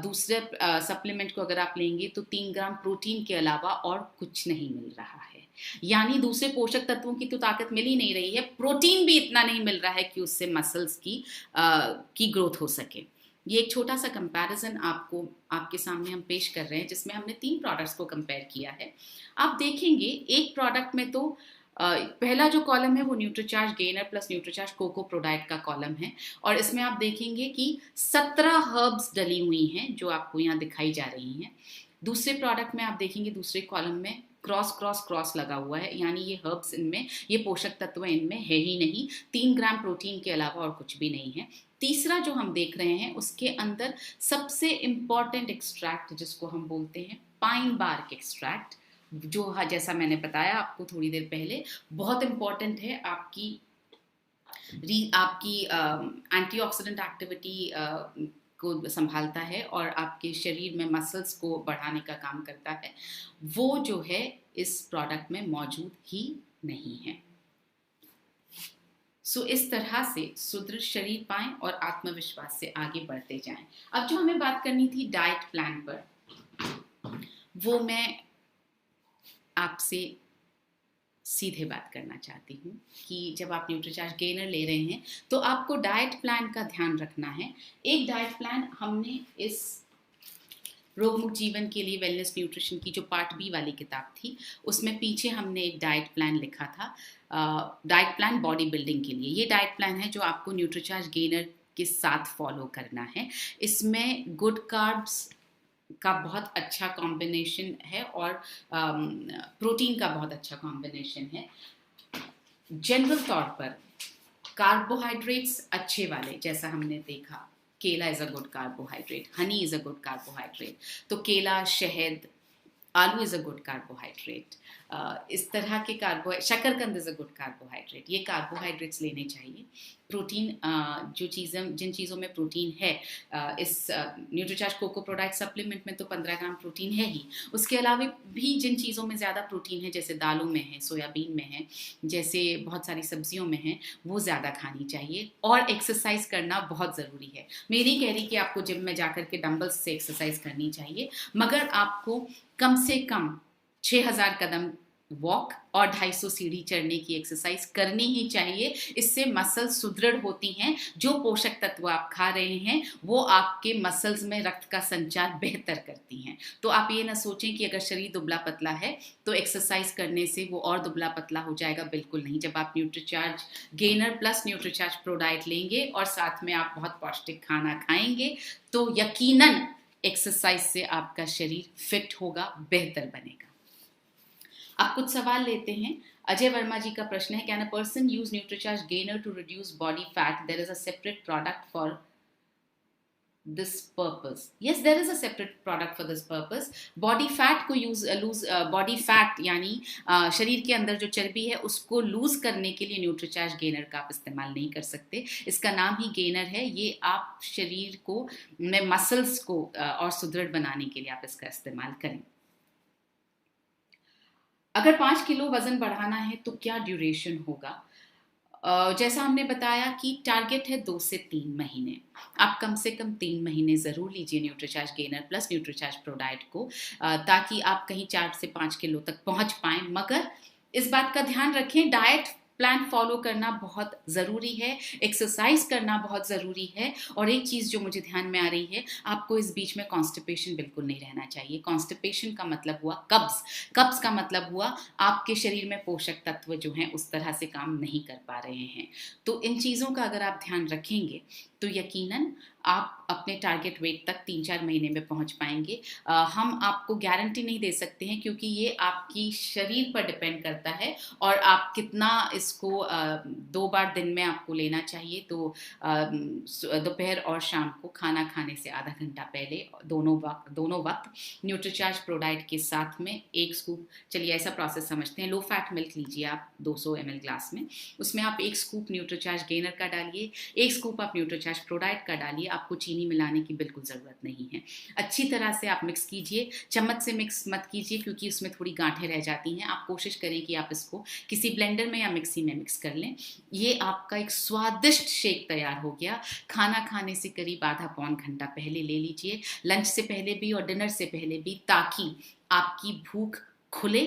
दूसरे सप्लीमेंट को अगर आप लेंगे तो 3 ग्राम प्रोटीन के अलावा और कुछ नहीं मिल रहा है। यानी दूसरे पोषक तत्वों की तो ताकत मिल ही नहीं रही है, प्रोटीन भी इतना नहीं मिल रहा है कि उससे मसल्स की ग्रोथ हो सके। ये एक छोटा सा कंपैरिजन आपके सामने हम पेश कर रहे हैं जिसमें हमने 3 प्रोडक्ट्स को कंपेयर किया है। आप देखेंगे एक प्रोडक्ट में तो पहला जो कॉलम है वो Nutricharge gainer plus Nutricharge cocoa pro diet का कॉलम है और इसमें आप देखेंगे कि 17 हर्ब्स डली हुई हैं जो आपको यहाँ दिखाई जा रही हैं। दूसरे प्रोडक्ट में आप देखेंगे दूसरे कॉलम में क्रॉस लगा हुआ है, यानी ये हर्ब्स इनमें, ये पोषक तत्व इनमें है ही नहीं, 3 ग्राम प्रोटीन के अलावा और कुछ भी नहीं है। तीसरा जो हम देख रहे हैं उसके अंदर सबसे इंपॉर्टेंट एक्सट्रैक्ट जिसको हम बोलते हैं पाइन बार्क एक्सट्रैक्ट, जो जैसा मैंने बताया आपको थोड़ी देर पहले, बहुत इंपॉर्टेंट है, आपकी एंटीऑक्सीडेंट एक्टिविटी को संभालता है और आपके शरीर में मसल्स को बढ़ाने का काम करता है। वो जो है इस प्रोडक्ट में मौजूद ही नहीं है। सो इस तरह से सुदृढ़ शरीर पाएं और आत्मविश्वास से आगे बढ़ते जाएं। अब जो हमें बात करनी थी डाइट प्लान पर, वो मैं आपसे सीधे बात करना चाहती हूँ कि जब आप न्यूट्रीचार्ज गेनर ले रहे हैं तो आपको डाइट प्लान का ध्यान रखना है। एक डाइट प्लान हमने इस रोग मुक्त जीवन के लिए वेलनेस न्यूट्रिशन की जो पार्ट बी वाली किताब थी उसमें पीछे हमने एक डाइट प्लान लिखा था, डाइट प्लान बॉडी बिल्डिंग के लिए। ये डाइट प्लान है जो आपको न्यूट्रीचार्ज गेनर के साथ फॉलो करना है। इसमें गुड कार्ब्स का बहुत अच्छा कॉम्बिनेशन है और प्रोटीन का बहुत अच्छा कॉम्बिनेशन है। जनरल तौर पर कार्बोहाइड्रेट्स अच्छे वाले, जैसा हमने देखा केला is a good carbohydrate, Honey is a good carbohydrate, तो केला, शहद, आलू इज़ अ गुड कार्बोहाइड्रेट, इस तरह के शकरकंद इज़ अ गुड कार्बोहाइड्रेट, ये कार्बोहाइड्रेट्स लेने चाहिए। प्रोटीन, जिन चीज़ों में प्रोटीन है, इस न्यूट्रीचार्ज कोको प्रोडक्ट सप्लीमेंट में तो 15 ग्राम प्रोटीन है ही। उसके अलावा भी जिन चीज़ों में ज़्यादा प्रोटीन है, जैसे दालों में है, सोयाबीन में है, जैसे बहुत सारी सब्जियों में है, वो ज़्यादा खानी चाहिए। और एक्सरसाइज करना बहुत ज़रूरी है। मैं नहीं कह रही कि आपको जिम में जाकर के डंबल्स से एक्सरसाइज करनी चाहिए, मगर आपको कम से कम 6000 कदम वॉक और 250 सीढ़ी चढ़ने की एक्सरसाइज करनी ही चाहिए। इससे मसल सुदृढ़ होती हैं। जो पोषक तत्व आप खा रहे हैं वो आपके मसल्स में रक्त का संचार बेहतर करती हैं। तो आप ये ना सोचें कि अगर शरीर दुबला पतला है तो एक्सरसाइज करने से वो और दुबला पतला हो जाएगा, बिल्कुल नहीं। जब आप Nutricharge gainer plus Nutricharge pro diet लेंगे और साथ में आप बहुत पौष्टिक खाना खाएंगे तो यकीनन एक्सरसाइज से आपका शरीर फिट होगा, बेहतर बनेगा। अब कुछ सवाल लेते हैं। अजय वर्मा जी का प्रश्न है, can a person use Nutricharge gainer to reduce body fat? There is a separate product for this purpose. Yes, there is a separate product for this purpose. Body fat को बॉडी फैट यानी शरीर के अंदर जो चर्बी है उसको loose करने के लिए न्यूट्रीचार्ज गेनर का आप इस्तेमाल नहीं कर सकते। इसका नाम ही गेनर है। ये आप शरीर को में मसल्स को और सुदृढ़ बनाने के लिए आप इसका इस्तेमाल करें। अगर 5 किलो वजन बढ़ाना है तो क्या ड्यूरेशन होगा? जैसा हमने बताया कि टारगेट है 2 से 3 महीने। आप कम से कम 3 महीने ज़रूर लीजिए Nutricharge gainer plus Nutricharge pro diet को, ताकि आप कहीं 4 से 5 किलो तक पहुंच पाएं। मगर इस बात का ध्यान रखें, डाइट प्लान फॉलो करना बहुत ज़रूरी है, एक्सरसाइज करना बहुत ज़रूरी है। और एक चीज़ जो मुझे ध्यान में आ रही है, आपको इस बीच में कॉन्स्टिपेशन बिल्कुल नहीं रहना चाहिए। कॉन्स्टिपेशन का मतलब हुआ कब्ज, कब्ज का मतलब हुआ आपके शरीर में पोषक तत्व जो हैं उस तरह से काम नहीं कर पा रहे हैं। तो इन चीज़ों का अगर आप ध्यान रखेंगे तो यकीनन आप अपने टारगेट वेट तक 3-4 महीने में पहुंच पाएंगे। हम आपको गारंटी नहीं दे सकते हैं क्योंकि ये आपकी शरीर पर डिपेंड करता है और आप कितना इसको 2 बार दिन में आपको लेना चाहिए। तो दोपहर और शाम को खाना खाने से आधा घंटा पहले दोनों वक्त न्यूट्रीचार्ज प्रो डाइट के साथ में 1 स्कूप, चलिए ऐसा प्रोसेस समझते हैं, लो फैट मिल्क लीजिए आप 200 ml ग्लास में, उसमें आप 1 स्कूप न्यूट्रीचार्ज गेनर का डालिए, 1 स्कूप आप न्यूट्रीचार्ज प्रो डाइट का डालिए। आपको चीनी मिलाने की बिल्कुल ज़रूरत नहीं है। अच्छी तरह से आप मिक्स कीजिए। चम्मच से मिक्स मत कीजिए क्योंकि उसमें थोड़ी गांठें रह जाती हैं। आप कोशिश करें कि आप इसको किसी ब्लेंडर में या मिक्सी में मिक्स कर लें। ये आपका एक स्वादिष्ट शेक तैयार हो गया। खाना खाने से करीब आधा पौन घंटा पहले ले लीजिए, लंच से पहले भी और डिनर से पहले भी, ताकि आपकी भूख खुले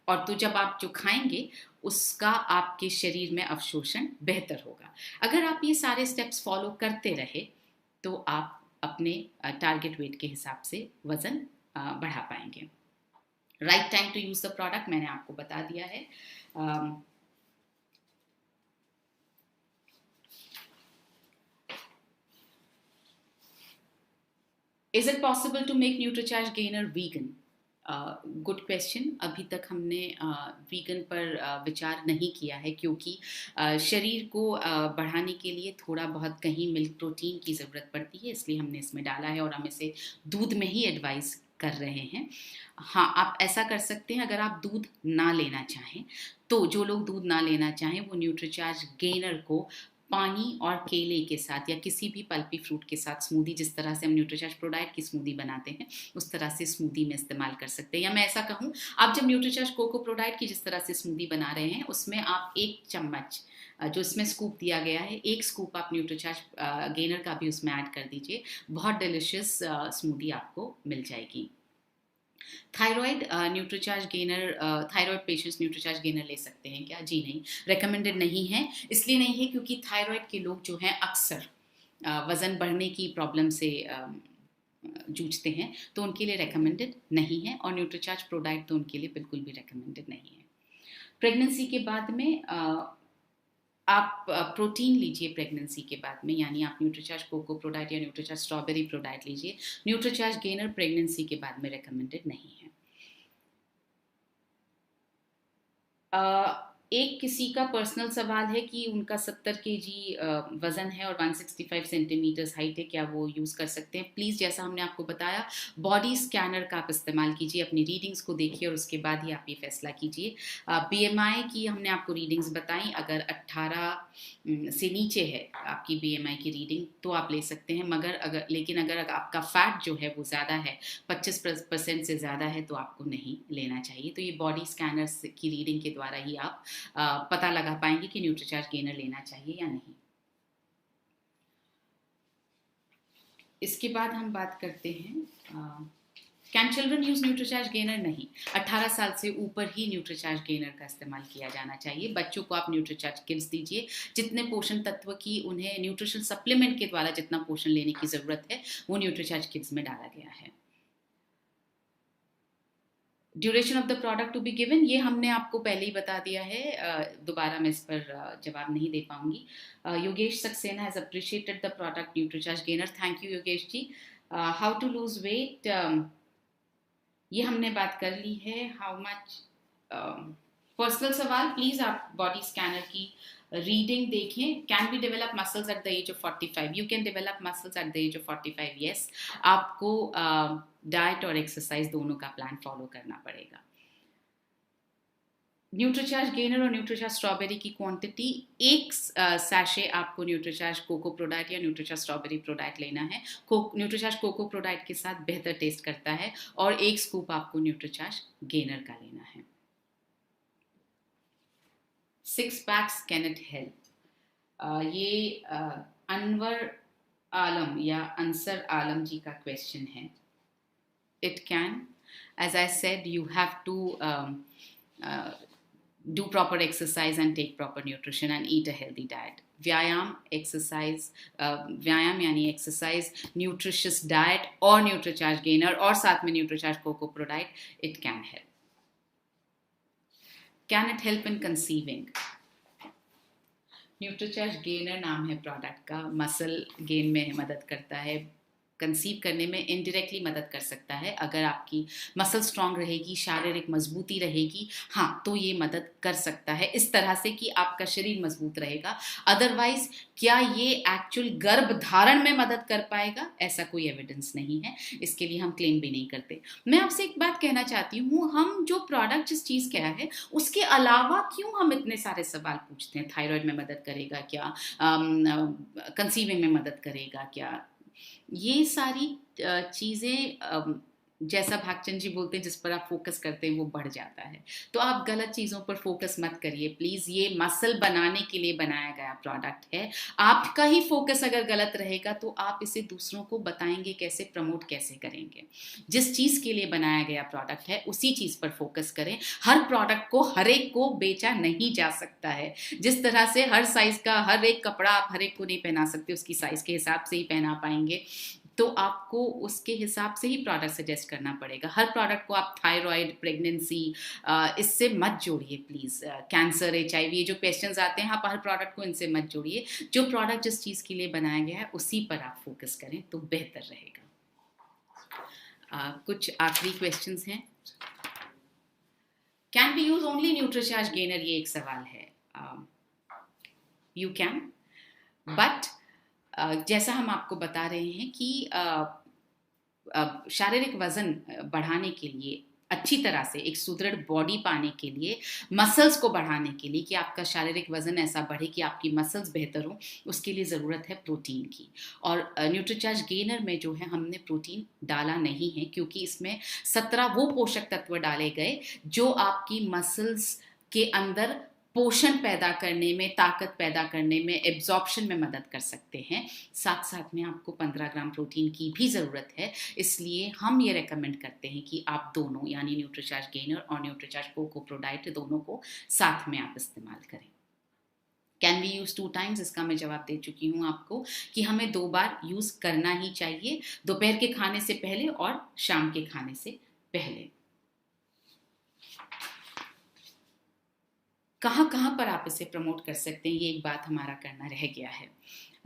और तो जब आप जो खाएंगे उसका आपके शरीर में अवशोषण बेहतर होगा। अगर आप ये सारे स्टेप्स फॉलो करते रहे तो आप अपने टारगेट वेट के हिसाब से वजन बढ़ा पाएंगे। Right time to use the product मैंने आपको बता दिया है। Is it possible to make Nutricharge gainer vegan? Good question. अभी तक हमने वीगन पर विचार नहीं किया है क्योंकि शरीर को बढ़ाने के लिए थोड़ा बहुत कहीं मिल्क प्रोटीन की ज़रूरत पड़ती है, इसलिए हमने इसमें डाला है और हम इसे दूध में ही एडवाइस कर रहे हैं। हाँ, आप ऐसा कर सकते हैं, अगर आप दूध ना लेना चाहें तो जो लोग दूध ना लेना चाहें वो न्यूट्रीचार्ज गेनर को पानी और केले के साथ या किसी भी पल्पी फ्रूट के साथ स्मूदी, जिस तरह से हम न्यूट्रीचार्ज प्रो डाइट की स्मूदी बनाते हैं उस तरह से स्मूदी में इस्तेमाल कर सकते हैं। या मैं ऐसा कहूँ, आप जब न्यूट्रीचार्ज कोको प्रो डाइट की जिस तरह से स्मूदी बना रहे हैं उसमें आप 1 चम्मच जो इसमें स्कूप दिया गया है, 1 स्कूप आप न्यूट्रीचार्ज गेनर का भी उसमें ऐड कर दीजिए। बहुत डिलिशियस स्मूदी आपको मिल जाएगी। Thyroid Nutricharge gainer, thyroid patients Nutricharge gainer ले सकते हैं क्या? जी नहीं, रेकमेंडेड नहीं है। इसलिए नहीं है क्योंकि थायराइड के लोग जो हैं अक्सर वज़न बढ़ने की प्रॉब्लम से जूझते हैं, तो उनके लिए रेकमेंडेड नहीं है। और न्यूट्रीचार्ज प्रो डाइट तो उनके लिए बिल्कुल भी रेकमेंडेड नहीं है। प्रेगनेंसी के बाद में आप प्रोटीन लीजिए प्रेगनेंसी के बाद में, यानी आप न्यूट्रीचार्ज कोको प्रो डाइट या न्यूट्रीचार्ज स्ट्रॉबेरी प्रो डाइट लीजिए। न्यूट्रीचार्ज गेनर प्रेगनेंसी के बाद में रेकमेंडेड नहीं है। एक किसी का पर्सनल सवाल है कि उनका 70 केजी वज़न है और 165 सेंटीमीटर्स हाइट है, क्या वो यूज़ कर सकते हैं? प्लीज़, जैसा हमने आपको बताया, बॉडी स्कैनर का आप इस्तेमाल कीजिए, अपनी रीडिंग्स को देखिए और उसके बाद ही आप ये फैसला कीजिए। बीएमआई की हमने आपको रीडिंग्स बताई, अगर 18 से नीचे है आपकी बीएमआई की रीडिंग तो आप ले सकते हैं, लेकिन अगर आपका फैट जो है वो ज़्यादा है, 25% से ज़्यादा है, तो आपको नहीं लेना चाहिए। तो ये बॉडी स्कैनर्स की रीडिंग के द्वारा ही आप पता लगा पाएंगे कि न्यूट्रीचार्ज गेनर लेना चाहिए या नहीं। इसके बाद हम बात करते हैं can children use Nutricharge gainer? नहीं, 18 साल से ऊपर ही न्यूट्रीचार्ज गेनर का इस्तेमाल किया जाना चाहिए। बच्चों को आप न्यूट्रीचार्ज किड्स दीजिए, जितने पोषण तत्व की उन्हें न्यूट्रिशन सप्लीमेंट के द्वारा जितना पोषण लेने की ज़रूरत है वो न्यूट्रीचार्ज किड्स में डाला गया है। Duration of the product to be given, ये हमने आपको पहले ही बता दिया है, दोबारा मैं इस पर जवाब नहीं दे पाऊंगी। Yogesh Saxena has appreciated the product Nutricharge gainer, thank you Yogesh ji. How to lose weight, ये हमने बात कर ली है। हाउ मच, पर्सनल सवाल, प्लीज आप बॉडी स्कैनर की रीडिंग देखें। Can be develop muscles at the age of 45? You can develop muscles at the age of 45, yes. आपको डाइट और एक्सरसाइज दोनों का प्लान फॉलो करना पड़ेगा। न्यूट्रीचार्ज गेनर और न्यूट्रीचार्ज स्ट्रॉबेरी की क्वांटिटी, एक सैशे आपको न्यूट्रीचार्ज कोको प्रोडाइट या न्यूट्रीचार्ज स्ट्रॉबेरी प्रोडाइट लेना है। न्यूट्रीचार्ज कोको प्रोडाइट के साथ बेहतर टेस्ट करता है, और एक स्कूप आपको न्यूट्रीचार्ज गेनर का लेना है। 6 पैक्स कैन इट हेल्प? ये अनवर आलम या अंसर आलम जी का क्वेश्चन है। It can, as I said, you have to do proper exercise and take proper nutrition and eat a healthy diet. व्यायाम, एक्सरसाइज, व्यायाम यानी एक्सरसाइज, न्यूट्रिशियस डाइट और न्यूट्रीचार्ज गेनर और साथ में Nutricharge cocoa pro diet, it can help. Can it help in conceiving? Nutricharge gainer नाम है product का, मसल गेन में मदद करता है, कंसीव करने में इनडायरेक्टली मदद कर सकता है। अगर आपकी मसल स्ट्रांग रहेगी, शारीरिक मजबूती रहेगी, हाँ, तो ये मदद कर सकता है इस तरह से कि आपका शरीर मजबूत रहेगा। अदरवाइज क्या ये एक्चुअल गर्भ धारण में मदद कर पाएगा? ऐसा कोई एविडेंस नहीं है, इसके लिए हम क्लेम भी नहीं करते। मैं आपसे एक बात कहना चाहती हूँ, हम जो प्रोडक्ट जिस चीज़ का है उसके अलावा क्यों हम इतने सारे सवाल पूछते हैं? थायराइड में मदद करेगा क्या? कंसीविंग में मदद करेगा क्या? ये सारी चीज़ें, जैसा भागचंद जी बोलते हैं, जिस पर आप फोकस करते हैं वो बढ़ जाता है। तो आप गलत चीज़ों पर फोकस मत करिए प्लीज़। ये मसल बनाने के लिए बनाया गया प्रोडक्ट है। आपका ही फोकस अगर गलत रहेगा तो आप इसे दूसरों को बताएंगे कैसे, प्रमोट कैसे करेंगे? जिस चीज़ के लिए बनाया गया प्रोडक्ट है उसी चीज़ पर फोकस करें। हर प्रोडक्ट को हर एक को बेचा नहीं जा सकता है। जिस तरह से हर साइज़ का हर एक कपड़ा आप हर एक को नहीं पहना सकते, उसकी साइज़ के हिसाब से ही पहना पाएंगे, तो आपको उसके हिसाब से ही प्रोडक्ट सजेस्ट करना पड़ेगा। हर प्रोडक्ट को आप थायराइड, प्रेगनेंसी, इससे मत जोड़िए प्लीज़। कैंसर, HIV, ये जो क्वेश्चंस आते हैं, आप हर प्रोडक्ट को इनसे मत जोड़िए। जो प्रोडक्ट जिस चीज़ के लिए बनाया गया है उसी पर आप फोकस करें तो बेहतर रहेगा। कुछ आखिरी क्वेश्चंस हैं। Can be use only Nutricharge gainer? ये एक सवाल है। यू कैन, बट जैसा हम आपको बता रहे हैं कि शारीरिक वजन बढ़ाने के लिए, अच्छी तरह से एक सुदृढ़ बॉडी पाने के लिए, मसल्स को बढ़ाने के लिए, कि आपका शारीरिक वजन ऐसा बढ़े कि आपकी मसल्स बेहतर हो, उसके लिए ज़रूरत है प्रोटीन की। और न्यूट्रीचार्ज गेनर में जो है हमने प्रोटीन डाला नहीं है, क्योंकि इसमें 17 वो पोषक तत्व डाले गए जो आपकी मसल्स के अंदर पोषण पैदा करने में, ताकत पैदा करने में, एब्जॉर्प्शन में मदद कर सकते हैं। साथ साथ में आपको 15 ग्राम प्रोटीन की भी ज़रूरत है। इसलिए हम ये रेकमेंड करते हैं कि आप दोनों, यानी न्यूट्रीचार्ज गेनर और न्यूट्रीचार्ज कोको प्रोडाइट, दोनों को साथ में आप इस्तेमाल करें। Can we use 2 times? इसका मैं जवाब दे चुकी हूँ आपको कि हमें 2 बार यूज़ करना ही चाहिए, दोपहर के खाने से पहले और शाम के खाने से पहले। कहाँ कहाँ पर आप इसे प्रमोट कर सकते हैं, ये एक बात हमारा करना रह गया है।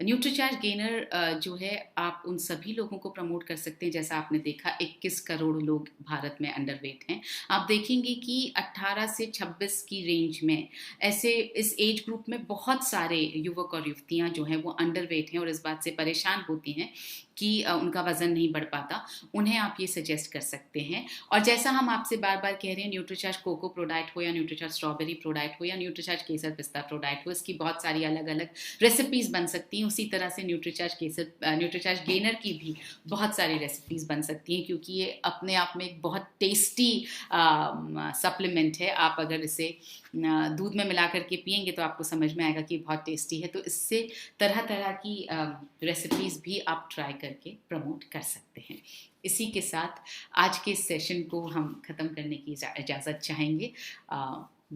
न्यूट्रीचार्ज गेनर जो है, आप उन सभी लोगों को प्रमोट कर सकते हैं। जैसा आपने देखा 21 करोड़ लोग भारत में अंडरवेट हैं। आप देखेंगे कि 18 से 26 की रेंज में ऐसे इस एज ग्रुप में बहुत सारे युवक और युवतियां जो हैं वो अंडरवेट हैं और इस बात से परेशान होती हैं कि उनका वजन नहीं बढ़ पाता। उन्हें आप ये सजेस्ट कर सकते हैं। और जैसा हम आपसे बार बार कह रहे हैं, न्यूट्रीचार्ज कोको प्रोडाक्ट हो या न्यूट्रीचार्ज स्ट्रॉबेरी प्रोडाक्ट हो या न्यूट्रीचार्ज केसर पिस्ता प्रोडाक्ट हो, इसकी बहुत सारी अलग अलग रेसिपीज बन सकती हैं। उसी तरह से न्यूट्रीचार्ज गेनर की भी बहुत सारी रेसिपीज बन सकती हैं, क्योंकि ये अपने आप में एक बहुत टेस्टी सप्लीमेंट है। आप अगर इसे दूध में मिला करके पियेंगे तो आपको समझ में आएगा कि बहुत टेस्टी है। तो इससे तरह तरह की रेसिपीज भी आप ट्राई करके प्रमोट कर सकते हैं। इसी के साथ आज के सेशन को हम ख़त्म करने की इजाज़त चाहेंगे।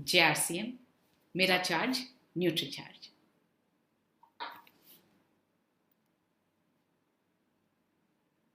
JRCM, मेरा चार्ज, न्यूट्री चार्ज।